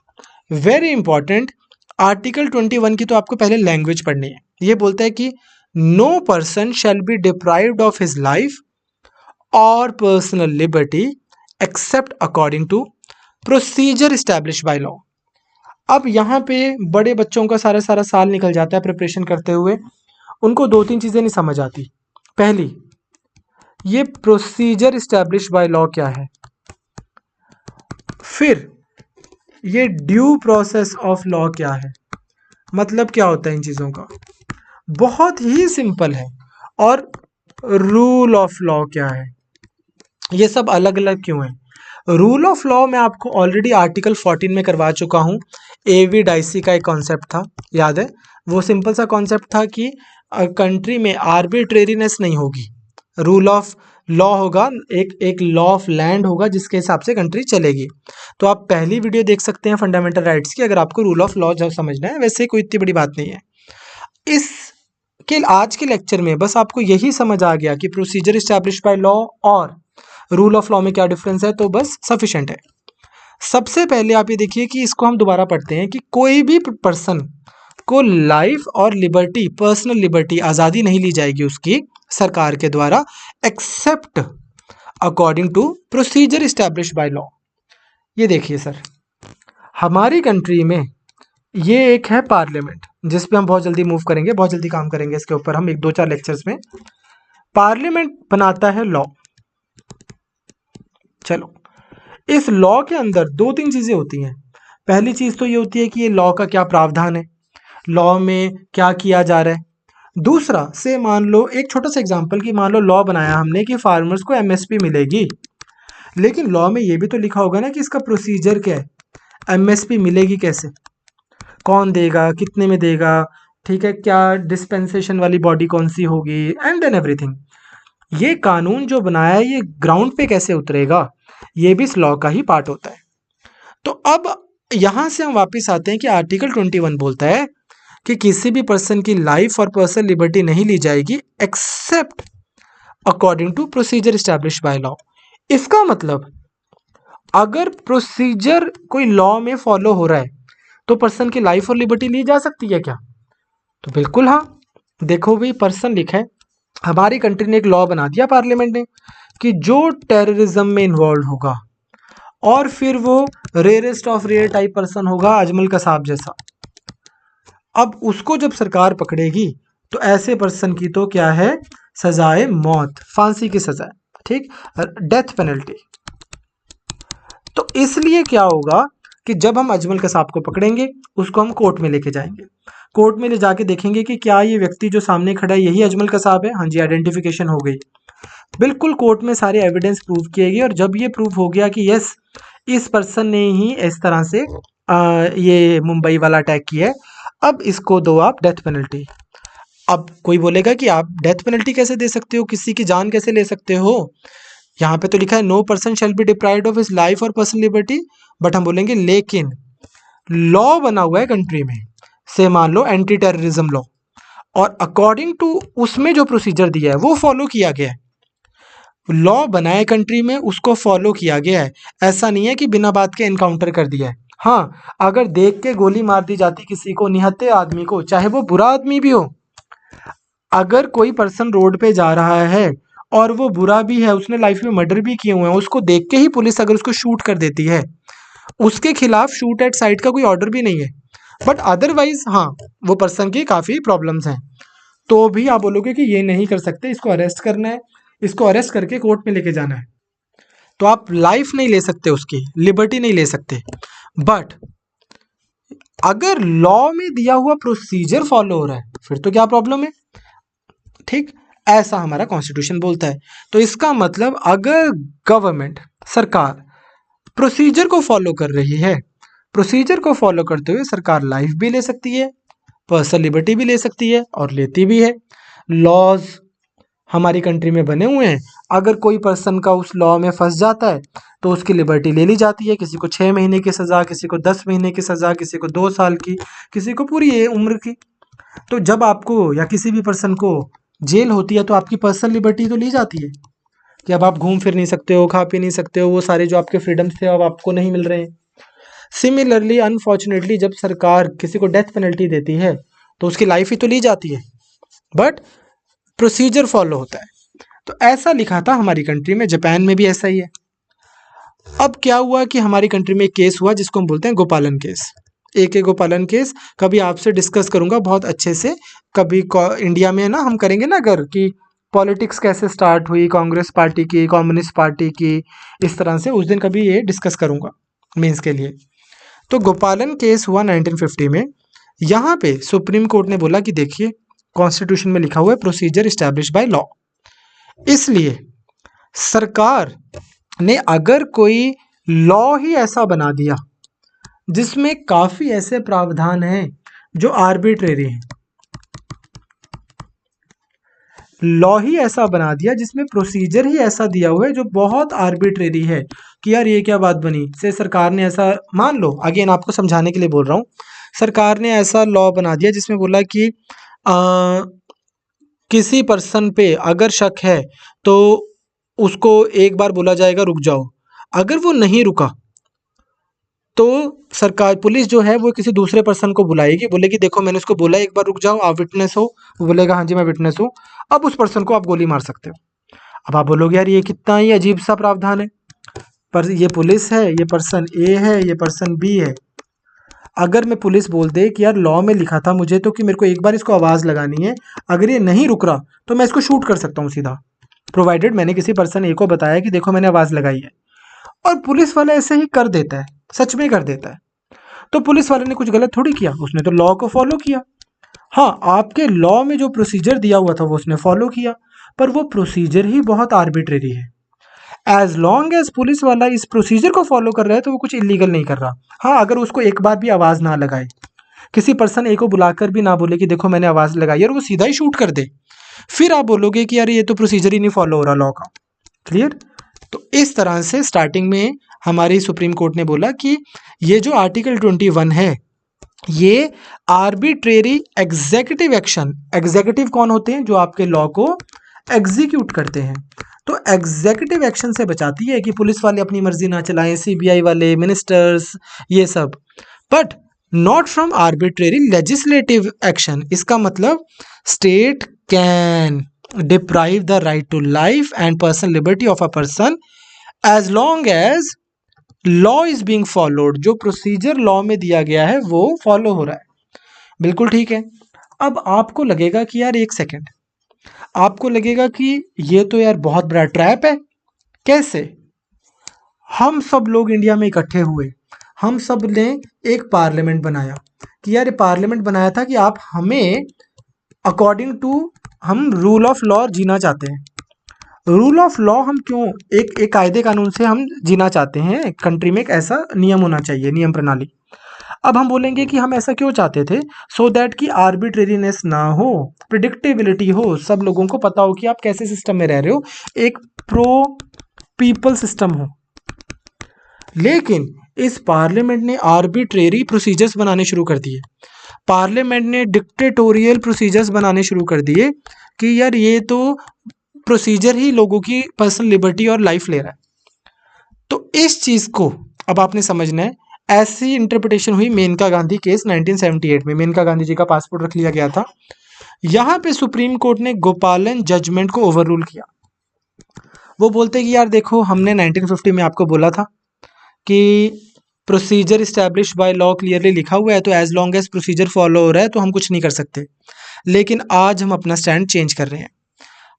वेरी इंपॉर्टेंट। आर्टिकल 21 की तो आपको पहले लैंग्वेज पढ़नी है। ये बोलता है कि no person shall be deprived of his life और personal liberty except according to procedure establish by law. अब यहाँ पे बड़े बच्चों का सारा सारा साल निकल जाता है प्रिपरेशन करते हुए, उनको दो तीन चीज़ें नहीं समझ आती। पहली, ये प्रोसीजर इस्टेब्लिश बाय लॉ क्या है, फिर ये ड्यू प्रोसेस ऑफ लॉ क्या है, मतलब क्या होता है इन चीज़ों का, बहुत ही सिंपल है। और रूल ऑफ लॉ क्या है, ये सब अलग अलग क्यों है। रूल ऑफ लॉ मैं आपको ऑलरेडी आर्टिकल 14 में करवा चुका हूँ। एवी डाइसी का एक कॉन्सेप्ट था, याद है? वो सिंपल सा कॉन्सेप्ट था कि कंट्री में आर्बिट्रेरीनेस नहीं होगी, रूल ऑफ लॉ होगा, एक लॉ ऑफ लैंड होगा जिसके हिसाब से कंट्री चलेगी। तो आप पहली वीडियो देख सकते हैं फंडामेंटल राइट्स की, अगर आपको रूल ऑफ लॉ जब समझना है। वैसे कोई इतनी बड़ी बात नहीं है। इस के आज के लेक्चर में बस आपको यही समझ आ गया कि प्रोसीजर इस्टेब्लिश बाय लॉ और रूल ऑफ लॉ में क्या डिफरेंस है, तो बस सफिशिएंट है। सबसे पहले आप ये देखिए कि इसको हम दोबारा पढ़ते हैं कि कोई भी पर्सन को लाइफ और लिबर्टी, पर्सनल लिबर्टी, आज़ादी नहीं ली जाएगी उसकी सरकार के द्वारा, except according to procedure establish by law. ये देखिए सर, हमारी कंट्री में ये एक है पार्लियामेंट, जिस पे हम बहुत जल्दी मूव करेंगे, बहुत जल्दी काम करेंगे इसके ऊपर हम 1-2-4 लेक्चर्स में। पार्लियामेंट बनाता है लॉ। चलो, इस लॉ के अंदर दो तीन चीज़ें होती हैं। पहली चीज़ तो ये होती है कि ये लॉ का क्या प्रावधान है, लॉ में क्या किया जा रहा है। दूसरा, से मान लो एक छोटा सा एग्जांपल कि मान लो लॉ बनाया हमने कि फार्मर्स को एमएसपी मिलेगी, लेकिन लॉ में ये भी तो लिखा होगा ना कि इसका प्रोसीजर क्या है, एमएसपी मिलेगी कैसे, कौन देगा, कितने में देगा, ठीक है, क्या डिस्पेंसेशन वाली बॉडी कौन सी होगी, एंड देन एवरीथिंग। ये कानून जो बनाया है ये ग्राउंड पे कैसे उतरेगा, ये भी इस लॉ का ही पार्ट होता है। तो अब यहां से हम वापस आते हैं कि आर्टिकल 21 बोलता है कि किसी भी पर्सन की लाइफ और पर्सनल लिबर्टी नहीं ली जाएगी except according to procedure establish by law. इसका मतलब अगर प्रोसीजर कोई लॉ में फॉलो हो रहा है तो पर्सन की लाइफ और लिबर्टी ली जा सकती है क्या? तो बिल्कुल हाँ। देखो भाई, पर्सन लिखा है, हमारी कंट्री ने एक लॉ बना दिया पार्लियामेंट ने कि जो टेररिज्म में इन्वॉल्व होगा और फिर वो rarest of rare type person होगा, अजमल कसाब जैसा, अब उसको जब सरकार पकड़ेगी तो ऐसे पर्सन की तो क्या है, सजाए मौत, फांसी की सजा, ठीक, डेथ पेनल्टी। तो इसलिए क्या होगा कि जब हम अजमल कसाब को पकड़ेंगे उसको हम कोर्ट में लेके जाएंगे, कोर्ट में ले जाके देखेंगे कि क्या ये व्यक्ति जो सामने खड़ा है यही अजमल कसाब है, हाँ जी, आइडेंटिफिकेशन हो गई, बिल्कुल कोर्ट में सारे एविडेंस प्रूव किए गए। और जब ये प्रूव हो गया कि यस, इस पर्सन ने ही इस तरह से ये मुंबई वाला अटैक किया है, अब इसको दो आप डेथ पेनल्टी। अब कोई बोलेगा कि आप डेथ पेनल्टी कैसे दे सकते हो, किसी की जान कैसे ले सकते हो, यहाँ पे तो लिखा है no person shall be deprived of his life और पर्सनल लिबर्टी, बट हम बोलेंगे लेकिन लॉ बना हुआ है कंट्री में, से मान लो एंटी टेररिज्म लॉ, और अकॉर्डिंग टू उसमें जो प्रोसीजर दिया है वो फॉलो किया गया है, लॉ बनाए कंट्री में उसको फॉलो किया गया है। ऐसा नहीं है कि बिना बात के एनकाउंटर कर दिया है। हाँ, अगर देख के गोली मार दी जाती किसी को, निहत्थे आदमी को, चाहे वो बुरा आदमी भी हो, अगर कोई पर्सन रोड पे जा रहा है और वो बुरा भी है, उसने लाइफ में मर्डर भी किए हुए हैं, उसको देख के ही पुलिस अगर उसको शूट कर देती है, उसके खिलाफ शूट एट साइट का कोई ऑर्डर भी नहीं है, बट अदरवाइज हाँ, वो पर्सन की काफ़ी प्रॉब्लम्स हैं, तो भी आप बोलोगे कि ये नहीं कर सकते, इसको अरेस्ट करना है, इसको अरेस्ट करके कोर्ट में लेके जाना है, तो आप लाइफ नहीं ले सकते, उसकी लिबर्टी नहीं ले सकते। बट अगर लॉ में दिया हुआ प्रोसीजर फॉलो हो रहा है फिर तो क्या प्रॉब्लम है, ठीक। ऐसा हमारा कॉन्स्टिट्यूशन बोलता है। तो इसका मतलब अगर गवर्नमेंट, सरकार प्रोसीजर को फॉलो कर रही है, प्रोसीजर को फॉलो करते हुए सरकार लाइफ भी ले सकती है, पर्सनल लिबर्टी भी ले सकती है और लेती भी है। लॉज हमारी कंट्री में बने हुए हैं, अगर कोई पर्सन का उस लॉ में फंस जाता है तो उसकी लिबर्टी ले ली जाती है। किसी को 6 महीने की सज़ा, किसी को 10 महीने की सज़ा, किसी को 2 साल की, किसी को पूरी उम्र की। तो जब आपको या किसी भी पर्सन को जेल होती है तो आपकी पर्सनल लिबर्टी तो ली जाती है कि अब आप घूम फिर नहीं सकते हो, खा पी नहीं सकते हो, वो सारे जो आपके फ्रीडम्स थे अब आपको नहीं मिल रहे हैं। सिमिलरली अनफॉर्चुनेटली जब सरकार किसी को डेथ पेनल्टी देती है तो उसकी लाइफ ही तो ली जाती है, बट प्रोसीजर फॉलो होता है। तो ऐसा लिखा था हमारी कंट्री में, जापान में भी ऐसा ही है। अब क्या हुआ कि हमारी कंट्री में एक केस हुआ जिसको हम बोलते हैं गोपालन केस। एक गोपालन केस कभी आपसे डिस्कस करूंगा बहुत अच्छे से। कभी इंडिया में ना हम करेंगे ना अगर कि पॉलिटिक्स कैसे स्टार्ट हुई, कांग्रेस पार्टी की, कम्युनिस्ट पार्टी की, इस तरह से उस दिन कभी ये डिस्कस करूंगा मेंस के लिए। तो गोपालन केस हुआ 1950 में। यहाँ पे सुप्रीम कोर्ट ने बोला कि देखिए कॉन्स्टिट्यूशन में लिखा हुआ है प्रोसीजर इस्टेब्लिश बाय लॉ, इसलिए सरकार ने अगर कोई लॉ ही ऐसा बना दिया जिसमें काफी ऐसे प्रावधान हैं जो आर्बिट्रेरी हैं, लॉ ही ऐसा बना दिया जिसमें प्रोसीजर ही ऐसा दिया हुआ है जो बहुत आर्बिट्रेरी है कि यार ये क्या बात बनी, से सरकार ने ऐसा मान लो, अगेन आपको समझाने के लिए बोल रहा हूँ, सरकार ने ऐसा लॉ बना दिया जिसमें बोला कि किसी पर्सन पे अगर शक है तो उसको एक बार बोला जाएगा रुक जाओ, अगर वो नहीं रुका तो सरकार पुलिस जो है वो किसी दूसरे पर्सन को बुलाएगी, बोलेगी देखो मैंने उसको बोला एक बार रुक जाओ, आप विटनेस हो, वो बोलेगा हाँ जी मैं विटनेस हूँ, अब उस पर्सन को आप गोली मार सकते हो। अब आप बोलोगे यार ये कितना ही अजीब सा प्रावधान है, पर ये पुलिस है, ये पर्सन ए है, ये पर्सन बी है। अगर मैं पुलिस बोल दे कि यार लॉ में लिखा था मुझे तो कि मेरे को एक बार इसको आवाज़ लगानी है, अगर ये नहीं रुक रहा तो मैं इसको शूट कर सकता हूँ सीधा, प्रोवाइडेड मैंने किसी पर्सन ए को बताया कि देखो मैंने आवाज़ लगाई है। और पुलिस वाला ऐसे ही कर देता है, सच में कर देता है। तो पुलिस वाले ने कुछ गलत थोड़ी किया, उसने तो लॉ को फॉलो किया। हाँ, आपके लॉ में जो प्रोसीजर दिया हुआ था वो उसने फॉलो किया, पर वो प्रोसीजर ही बहुत आर्बिट्रेरी है। एज लॉन्ग एज पुलिस वाला इस प्रोसीजर को फॉलो कर रहा है तो वो कुछ इलीगल नहीं कर रहा। हाँ, अगर उसको एक बार भी आवाज़ ना लगाए, किसी पर्सन ए को बुलाकर भी ना बोले कि देखो मैंने आवाज़ लगाई और वो सीधा ही शूट कर दे, फिर आप बोलोगे कि यार ये तो प्रोसीजर ही नहीं फॉलो हो रहा लॉ का। क्लियर? तो इस तरह से स्टार्टिंग में हमारी सुप्रीम कोर्ट ने बोला कि ये जो आर्टिकल 21 है ये आर्बिट्रेरी एग्जीक्यूटिव एक्शन, एग्जीक्यूटिव कौन होते हैं? जो आपके लॉ को एग्जीक्यूट करते हैं। तो एग्जीक्यूटिव एक्शन से बचाती है कि पुलिस वाले अपनी मर्जी ना चलाएं, सीबीआई वाले, मिनिस्टर्स, ये सब, but not from arbitrary legislative action. इसका मतलब state can deprive the right to life and personal liberty of a person as long as law is being followed। जो प्रोसीजर लॉ में दिया गया है वो फॉलो हो रहा है। बिल्कुल ठीक है। अब आपको लगेगा कि यार एक सेकेंड, आपको लगेगा कि ये तो यार बहुत बड़ा ट्रैप है। कैसे? हम सब लोग इंडिया में इकट्ठे हुए, हम सब ने एक पार्लियामेंट बनाया कि यार ये पार्लियामेंट बनाया था कि आप हमें अकॉर्डिंग टू हम रूल ऑफ लॉ जीना चाहते हैं। रूल ऑफ लॉ हम क्यों, एक कायदे कानून से हम जीना चाहते हैं, कंट्री में एक ऐसा नियम होना चाहिए, नियम प्रणाली। अब हम बोलेंगे कि हम ऐसा क्यों चाहते थे, सो दैट कि आर्बिट्रेरीनेस ना हो, प्रिडिक्टेबिलिटी हो, सब लोगों को पता हो कि आप कैसे सिस्टम में रह रहे हो, एक प्रो पीपल सिस्टम हो। लेकिन इस पार्लियामेंट ने आर्बिट्रेरी प्रोसीजर्स बनाने शुरू कर दिए, पार्लियामेंट ने डिक्टेटोरियल प्रोसीजर्स बनाने शुरू कर दिए कि यार ये तो प्रोसीजर ही लोगों की पर्सनल लिबर्टी और लाइफ ले रहा है। तो इस चीज़ को अब आपने समझना है। ऐसी इंटरप्रिटेशन हुई मेनका गांधी केस 1978 में। मेनका गांधी जी का पासपोर्ट रख लिया गया था। यहाँ पे सुप्रीम कोर्ट ने गोपालन जजमेंट को ओवर रूल किया। वो बोलते कि यार देखो हमने 1950 में आपको बोला था कि procedure establish by law clearly लिखा हुआ है, तो as long as procedure follow हो रहा है तो हम कुछ नहीं कर सकते। लेकिन आज हम अपना स्टैंड चेंज कर रहे हैं।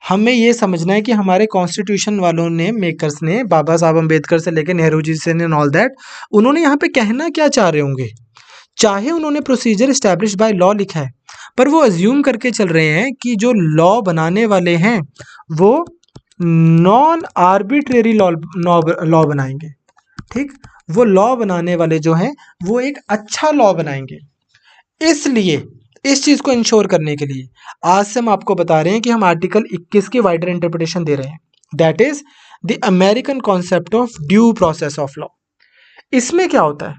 हमें ये समझना है कि हमारे कॉन्स्टिट्यूशन वालों ने, मेकर्स ने, बाबा साहब अम्बेडकर से लेकर नेहरू जी से एंड ऑल दैट, उन्होंने यहाँ पे कहना क्या चाह रहे होंगे। चाहे उन्होंने प्रोसीजर इस्टेब्लिश बाय लॉ लिखा है, पर वो अज्यूम करके चल रहे हैं कि जो लॉ बनाने वाले हैं वो नॉन आर्बिट्रेरी लॉ बनाएंगे। ठीक, वो लॉ बनाने वाले जो हैं वो एक अच्छा लॉ बनाएंगे। इसलिए इस चीज को इंश्योर करने के लिए आज से हम आपको बता रहे हैं कि हम आर्टिकल 21 की वाइडर इंटरप्रिटेशन दे रहे हैं, that is the American concept of due process of law. इसमें क्या होता है?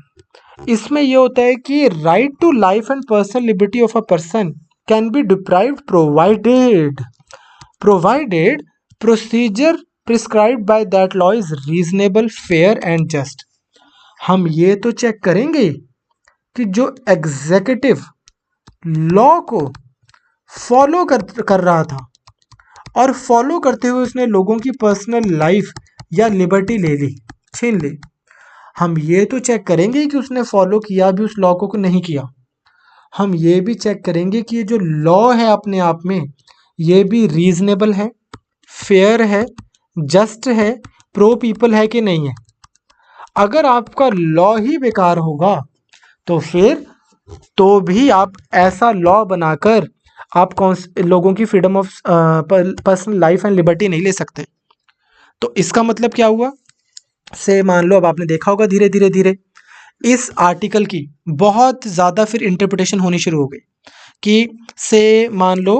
इसमें यह होता है कि right to life and personal liberty of a person can be deprived provided procedure prescribed by that law is reasonable, fair and just. हम ये तो चेक करेंगे कि जो एग्जीक्यूटिव लॉ को फॉलो कर रहा था और फॉलो करते हुए उसने लोगों की पर्सनल लाइफ या लिबर्टी ले ली, छीन ली, हम ये तो चेक करेंगे कि उसने फॉलो किया भी उस लॉ को नहीं किया। हम ये भी चेक करेंगे कि ये जो लॉ है अपने आप में ये भी रीजनेबल है, फेयर है, जस्ट है, प्रो पीपल है कि नहीं है। अगर आपका लॉ ही बेकार होगा तो फिर तो भी आप ऐसा लॉ बनाकर आप कौन लोगों की freedom of personal life and liberty नहीं ले सकते। तो इसका मतलब क्या हुआ? से मान लो अब आपने देखा होगा धीरे धीरे धीरे इस आर्टिकल की बहुत ज़्यादा फिर इंटरप्रिटेशन होनी शुरू हो गई कि से मान लो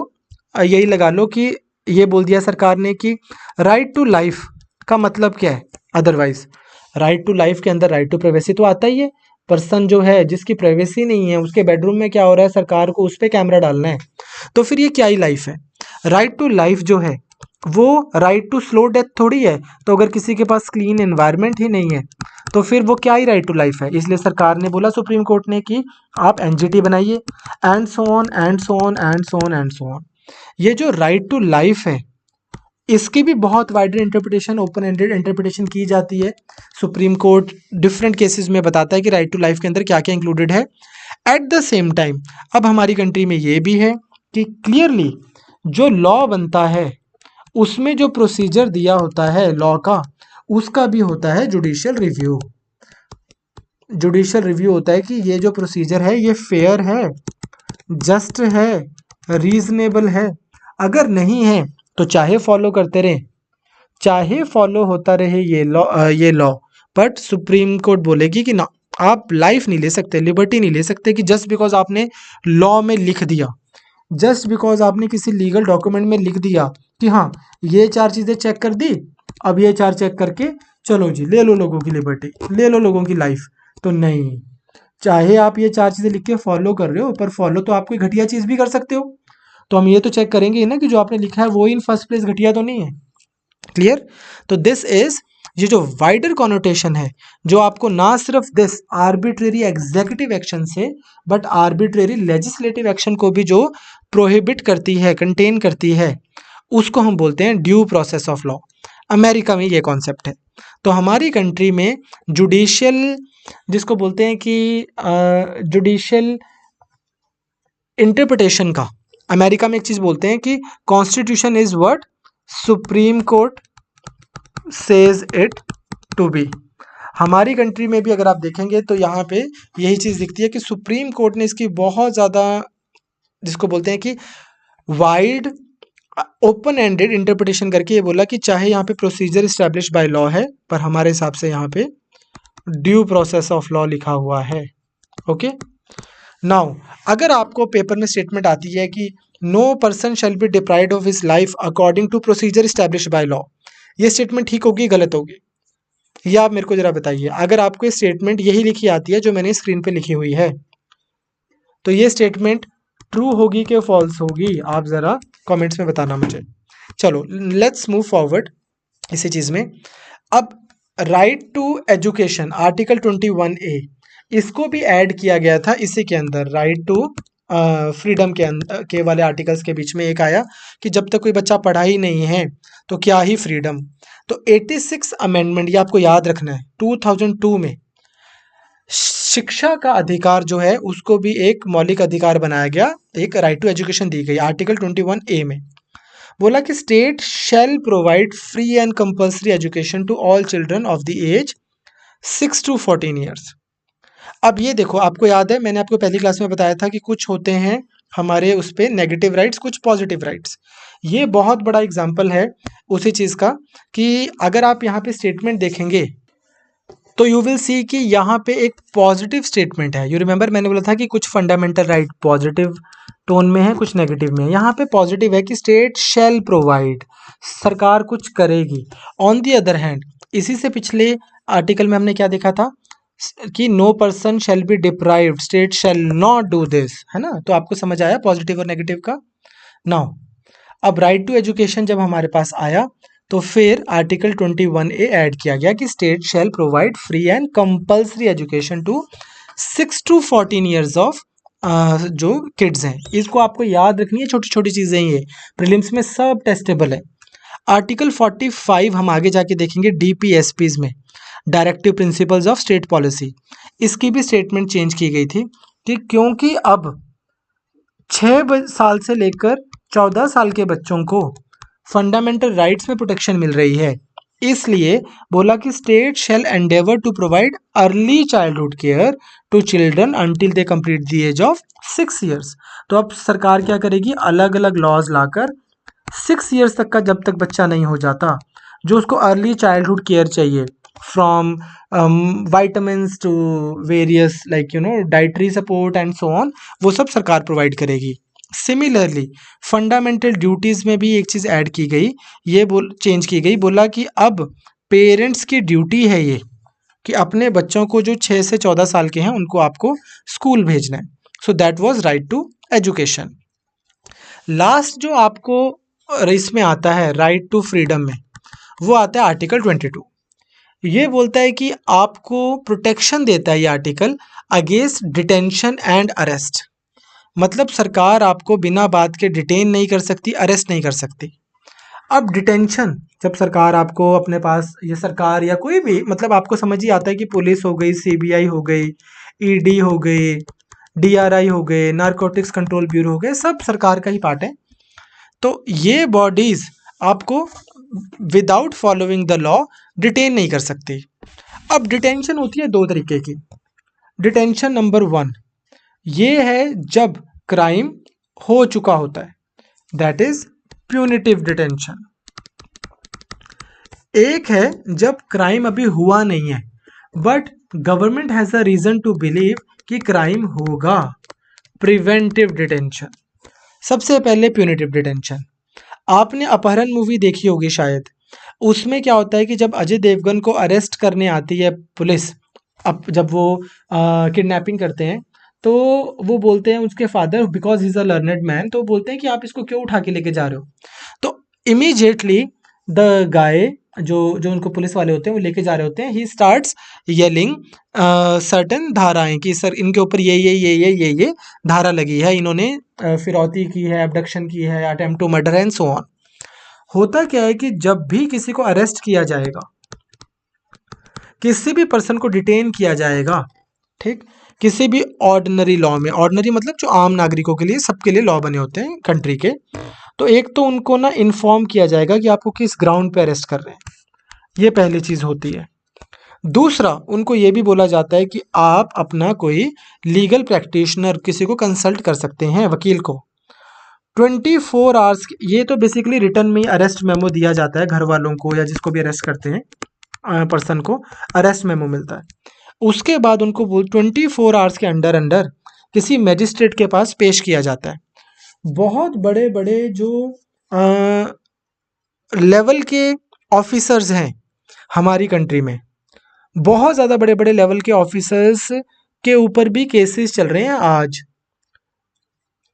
यही लगा लो कि ये बोल दिया सरकार ने कि राइट टू लाइफ का मतलब क्या है। अदरवाइज राइट टू लाइफ के अंदर राइट टू प्राइवेसी तो आता ही है। पर्सन जो है जिसकी प्राइवेसी नहीं है उसके बेडरूम में क्या हो रहा है सरकार को उस पर कैमरा डालना है, तो फिर ये क्या ही लाइफ है। राइट टू लाइफ जो है वो राइट टू स्लो डेथ थोड़ी है। तो अगर किसी के पास क्लीन एनवायरनमेंट ही नहीं है तो फिर वो क्या ही राइट टू लाइफ है। इसलिए सरकार ने बोला, सुप्रीम कोर्ट ने, कि आप एनजीटी बनाइए and so on and so on and so on and so on. ये जो राइट टू लाइफ है इसकी भी बहुत wider interpretation, open ended interpretation की जाती है। सुप्रीम कोर्ट डिफरेंट केसेस में बताता है कि राइट टू लाइफ के अंदर क्या क्या इंक्लूडेड है। एट द सेम टाइम अब हमारी कंट्री में ये भी है कि क्लियरली जो लॉ बनता है उसमें जो प्रोसीजर दिया होता है लॉ का उसका भी होता है जुडिशियल रिव्यू। जुडिशियल रिव्यू होता है कि ये जो प्रोसीजर है ये फेयर है, जस्ट है, रीजनेबल है। अगर नहीं है तो चाहे फॉलो करते रहे, चाहे फॉलो होता रहे ये लॉ, बट सुप्रीम कोर्ट बोलेगी कि ना, आप लाइफ नहीं ले सकते, लिबर्टी नहीं ले सकते कि जस्ट बिकॉज आपने लॉ में लिख दिया, जस्ट बिकॉज आपने किसी लीगल डॉक्यूमेंट में लिख दिया कि हाँ ये 4 चीज़ें चेक कर दी, अब ये 4 चेक करके चलो जी ले लो लोगों की लिबर्टी, ले लो लोगों की लाइफ। तो नहीं, चाहे आप ये 4 चीज़ें लिख के फॉलो कर रहे हो पर फॉलो तो आप कोई घटिया चीज़ भी कर सकते हो। तो हम ये तो चेक करेंगे ना कि जो आपने लिखा है वो इन फर्स्ट प्लेस घटिया तो नहीं है। क्लियर? तो दिस इज, ये जो वाइडर कॉनोटेशन है जो आपको ना सिर्फ दिस आर्बिट्रेरी एग्जीक्यूटिव एक्शन से बट आर्बिट्रेरी लेजिस्लेटिव एक्शन को भी जो प्रोहिबिट करती है, कंटेन करती है, उसको हम बोलते हैं due process of law. America में ये कॉन्सेप्ट है। तो हमारी कंट्री में जुडिशियल, जिसको बोलते हैं कि जुडिशियल इंटरप्रिटेशन का, अमेरिका में एक चीज बोलते हैं कि constitution is what supreme court says it to be. हमारी कंट्री में भी अगर आप देखेंगे तो यहाँ पे यही चीज दिखती है कि सुप्रीम कोर्ट ने इसकी बहुत ज्यादा, जिसको बोलते हैं कि वाइड ओपन एंडेड इंटरप्रिटेशन करके ये बोला कि चाहे यहाँ पे प्रोसीजर इस्टेब्लिश बाय लॉ है पर हमारे हिसाब से यहाँ पे ड्यू प्रोसेस ऑफ लॉ लिखा हुआ है। ओके, नाउ अगर आपको पेपर में स्टेटमेंट आती है कि no person shall be deprived of his life according to procedure establish by law, ये स्टेटमेंट ठीक होगी गलत होगी? ये आप मेरे को जरा बताइए। अगर आपको ये स्टेटमेंट यही लिखी आती है जो मैंने स्क्रीन पे लिखी हुई है, तो ये स्टेटमेंट ट्रू होगी कि फॉल्स होगी? आप ज़रा कमेंट्स में बताना मुझे। चलो लेट्स मूव फॉरवर्ड इसी चीज़ में। अब right to education article 21A, इसको भी ऐड किया गया था इसी के अंदर। राइट टू फ्रीडम के वाले आर्टिकल्स के बीच में एक आया कि जब तक कोई बच्चा पढ़ा ही नहीं है तो क्या ही फ्रीडम। तो 86 अमेंडमेंट, ये आपको याद रखना है, 2002 में शिक्षा का अधिकार जो है उसको भी एक मौलिक अधिकार बनाया गया, एक राइट टू एजुकेशन दी गई आर्टिकल 21A में। बोला कि state shall provide free and compulsory education to all children of the age 6 to 14 years. अब ये देखो, आपको याद है मैंने आपको पहली क्लास में बताया था कि कुछ होते हैं हमारे उस पे नेगेटिव राइट्स, कुछ पॉजिटिव राइट्स। ये बहुत बड़ा एग्जाम्पल है उसी चीज़ का कि अगर आप यहाँ पे स्टेटमेंट देखेंगे तो यू विल सी कि यहाँ पे एक पॉजिटिव स्टेटमेंट है। यू रिमेंबर मैंने बोला था कि कुछ फंडामेंटल राइट पॉजिटिव टोन में है, कुछ नेगेटिव में है। यहाँ पे पॉजिटिव है कि स्टेट शैल प्रोवाइड, सरकार कुछ करेगी। ऑन दी अदर हैंड, इसी से पिछले आर्टिकल में हमने क्या देखा था कि no person shall be deprived, state shall not do this, है ना। तो आपको समझ आया पॉजिटिव और नेगेटिव का। नाउ अब राइट टू एजुकेशन जब हमारे पास आया तो फिर आर्टिकल 21A ऐड किया गया कि state shall provide free and compulsory education to 6 to 14 years of जो किड्स हैं। इसको आपको याद रखनी है, छोटी छोटी चीज़ें ये प्रीलिम्स में सब टेस्टेबल है। आर्टिकल 45 हम आगे जाके देखेंगे DPSPs में, directive principles of state policy. इसकी भी स्टेटमेंट चेंज की गई थी कि क्योंकि अब 6 साल से लेकर 14 साल के बच्चों को फंडामेंटल राइट्स में प्रोटेक्शन मिल रही है, इसलिए बोला कि state shall endeavour to provide early childhood care to children until they complete the age of 6 years. तो अब सरकार क्या करेगी, अलग अलग लॉज लाकर 6 ईयर्स तक का जब तक बच्चा नहीं हो जाता, जो उसको अर्ली चाइल्डहुड केयर चाहिए, from vitamins to various like dietary support and so on, वो सब सरकार प्रोवाइड करेगी। सिमिलरली फंडामेंटल ड्यूटीज़ में भी एक चीज़ ऐड की गई, ये चेंज की गई, बोला कि अब पेरेंट्स की ड्यूटी है ये कि अपने बच्चों को जो 6 से 14 साल के हैं उनको आपको स्कूल भेजना है। So that was right to education. Last जो आपको इसमें आता है राइट टू फ्रीडम में, वो आता है आर्टिकल 22। ये बोलता है कि आपको प्रोटेक्शन देता है ये article against detention and arrest. मतलब सरकार आपको बिना बात के डिटेन नहीं कर सकती, अरेस्ट नहीं कर सकती। अब डिटेंशन, जब सरकार आपको अपने पास, ये सरकार या कोई भी, मतलब आपको समझ ही आता है कि पुलिस हो गई, CBI हो गई, ED हो गई, DRI हो गए, नारकोटिक्स कंट्रोल ब्यूरो हो गए, सब सरकार का ही पार्ट है। तो ये बॉडीज आपको without following the law detain नहीं कर सकती। अब डिटेंशन होती है 2 तरीके की। डिटेंशन नंबर 1 ये है जब क्राइम हो चुका होता है, दैट इज प्यूनिटिव डिटेंशन। एक है जब क्राइम अभी हुआ नहीं है but government has a reason to believe कि क्राइम होगा, प्रिवेंटिव डिटेंशन। सबसे पहले प्यूनिटिव डिटेंशन। आपने अपहरण मूवी देखी होगी शायद, उसमें क्या होता है कि जब अजय देवगन को अरेस्ट करने आती है पुलिस, अब जब वो किडनैपिंग करते हैं तो वो बोलते हैं उसके father, because he is a learned man, तो बोलते हैं कि आप इसको क्यों उठा के लेके जा रहे हो। तो इमीडिएटली द गाय जो जो उनको पुलिस वाले होते हैं वो लेके जा रहे होते हैं, ही स्टार्ट्स येलिंग सर्टन धाराएं कि सर इनके ऊपर ये धारा लगी है, इन्होंने फिरौती की है, अबडक्शन की है, attempt to murder and so on. होता क्या है कि जब भी किसी को अरेस्ट किया जाएगा, किसी भी पर्सन को डिटेन किया जाएगा, ठीक, किसी भी ऑर्डिनरी लॉ में, ऑर्डिनरी मतलब जो आम नागरिकों के लिए, सबके लिए लॉ बने होते हैं कंट्री के, तो एक तो उनको ना इन्फॉर्म किया जाएगा कि आपको किस ग्राउंड पे अरेस्ट कर रहे हैं, ये पहली चीज़ होती है। दूसरा, उनको ये भी बोला जाता है कि आप अपना कोई लीगल प्रैक्टिशनर, किसी को कंसल्ट कर सकते हैं, वकील को। 24 आवर्स, ये तो बेसिकली रिटर्न में अरेस्ट मेमो दिया जाता है घर वालों को या जिसको भी अरेस्ट करते हैं पर्सन को अरेस्ट मेमो मिलता है। उसके बाद उनको 24 आवर्स के अंडर अंडर किसी मैजिस्ट्रेट के पास पेश किया जाता है। बहुत बड़े बड़े जो लेवल के ऑफिसर्स हैं हमारी कंट्री में, बहुत ज़्यादा बड़े बड़े लेवल के ऑफिसर्स के ऊपर भी केसेस चल रहे हैं आज,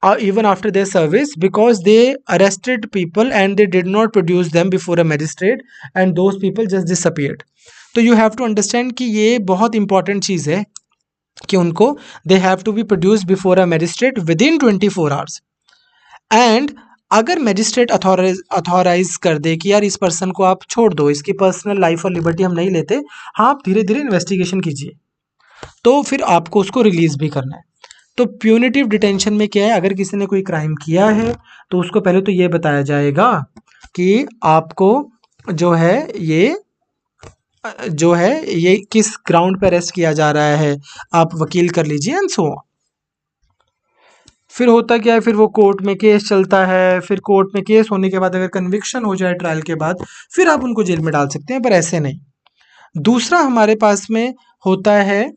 even after their service, because they arrested people and they did not produce them before a magistrate and those people just disappeared. तो you have to understand कि ये बहुत important चीज़ है कि उनको they have to be produced before a magistrate within 24 hours. And अगर magistrate authorise कर दे कि यार इस पर्सन को आप छोड़ दो, इसकी पर्सनल लाइफ और लिबर्टी हम नहीं लेते, हाँ आप धीरे धीरे इन्वेस्टिगेशन कीजिए, तो फिर आपको उसको रिलीज भी करना है। तो प्यूनिटिव डिटेंशन में क्या है, अगर किसी ने कोई क्राइम किया है तो उसको पहले तो ये बताया जाएगा कि आपको जो है ये किस ग्राउंड पर अरेस्ट किया जा रहा है, आप वकील कर लीजिए एंड सो ऑन। फिर होता क्या है, फिर वो कोर्ट में केस चलता है, फिर कोर्ट में केस होने के बाद अगर कन्विक्शन हो जाए ट्रायल के बाद, फिर आप उनको जेल में डाल सकते हैं, पर ऐसे नहीं। दूसरा हमारे पास में होता है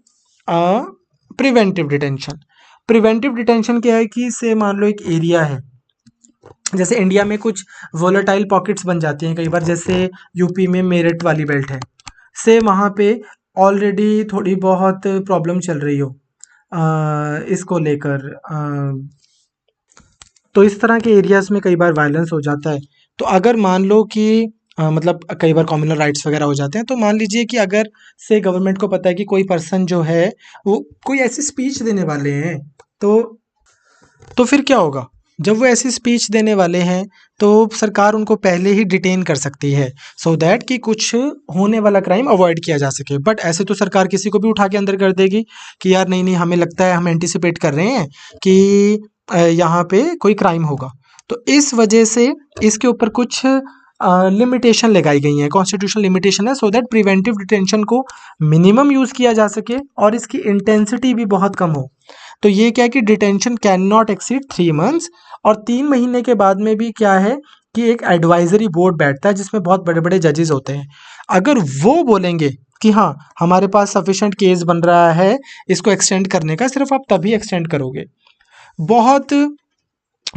प्रिवेंटिव डिटेंशन। प्रिवेंटिव डिटेंशन क्या है कि से मान लो एक एरिया है, जैसे इंडिया में कुछ वोलेटाइल पॉकेट्स बन जाती हैं कई बार, जैसे यूपी में मेरठ वाली बेल्ट है, से वहाँ पे ऑलरेडी थोड़ी बहुत प्रॉब्लम चल रही हो इसको लेकर, तो इस तरह के एरियाज में कई बार वायलेंस हो जाता है। तो अगर मान लो कि मतलब कई बार कम्युनल राइट्स वगैरह हो जाते हैं, तो मान लीजिए कि अगर से गवर्नमेंट को पता है कि कोई पर्सन जो है वो कोई ऐसी स्पीच देने वाले हैं, तो फिर क्या होगा, जब वो ऐसी स्पीच देने वाले हैं तो सरकार उनको पहले ही डिटेन कर सकती है, सो दैट कि कुछ होने वाला क्राइम अवॉइड किया जा सके। बट ऐसे तो सरकार किसी को भी उठा के अंदर कर देगी कि यार नहीं नहीं, हमें लगता है, हम एंटिसिपेट कर रहे हैं कि यहाँ पे कोई क्राइम होगा। तो इस वजह से इसके ऊपर कुछ लिमिटेशन लगाई गई हैं, कॉन्स्टिट्यूशनल लिमिटेशन है, सो दैट प्रिवेंटिव डिटेंशन को मिनिमम यूज़ किया जा सके और इसकी इंटेंसिटी भी बहुत कम हो। तो ये क्या है कि detention can not exceed 3 months, और 3 महीने के बाद में भी क्या है कि एक एडवाइजरी बोर्ड बैठता है जिसमें बहुत बड़े बड़े जजेस होते हैं। अगर वो बोलेंगे कि हाँ हमारे पास सफिशेंट केस बन रहा है इसको एक्सटेंड करने का, सिर्फ आप तभी एक्सटेंड करोगे। बहुत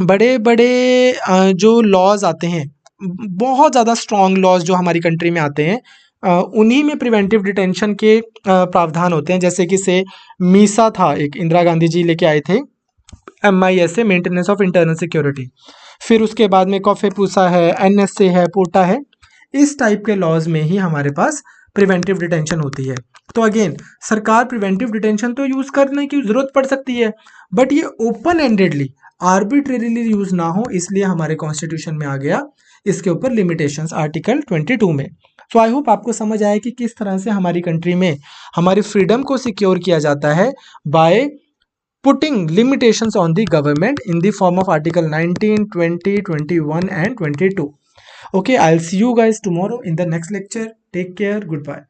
बड़े बड़े जो लॉज आते हैं, बहुत ज़्यादा स्ट्रॉन्ग लॉज जो हमारी कंट्री में आते हैं, उन्हीं में प्रिवेंटिव डिटेंशन के प्रावधान होते हैं। जैसे कि से मीसा था, एक इंदिरा गांधी जी लेके आए थे, MIS, maintenance of internal security. फिर उसके बाद में कॉफेपूसा है, NSA है, पोटा है, इस टाइप के लॉज में ही हमारे पास प्रिवेंटिव डिटेंशन होती है। तो अगेन सरकार प्रिवेंटिव डिटेंशन तो यूज़ करने की ज़रूरत पड़ सकती है, बट ये ओपन एंडेडली आर्बिट्रेरीली यूज़ ना हो, इसलिए हमारे कॉन्स्टिट्यूशन में आ गया इसके ऊपर लिमिटेशंस आर्टिकल 22 में। सो आई होप आपको समझ आया कि किस तरह से हमारी कंट्री में हमारी फ्रीडम को सिक्योर किया जाता है bye putting limitations on the government in the form of article 19, 20, 21 and 22. Okay, I'll see you guys tomorrow in the next lecture. Take care. Goodbye.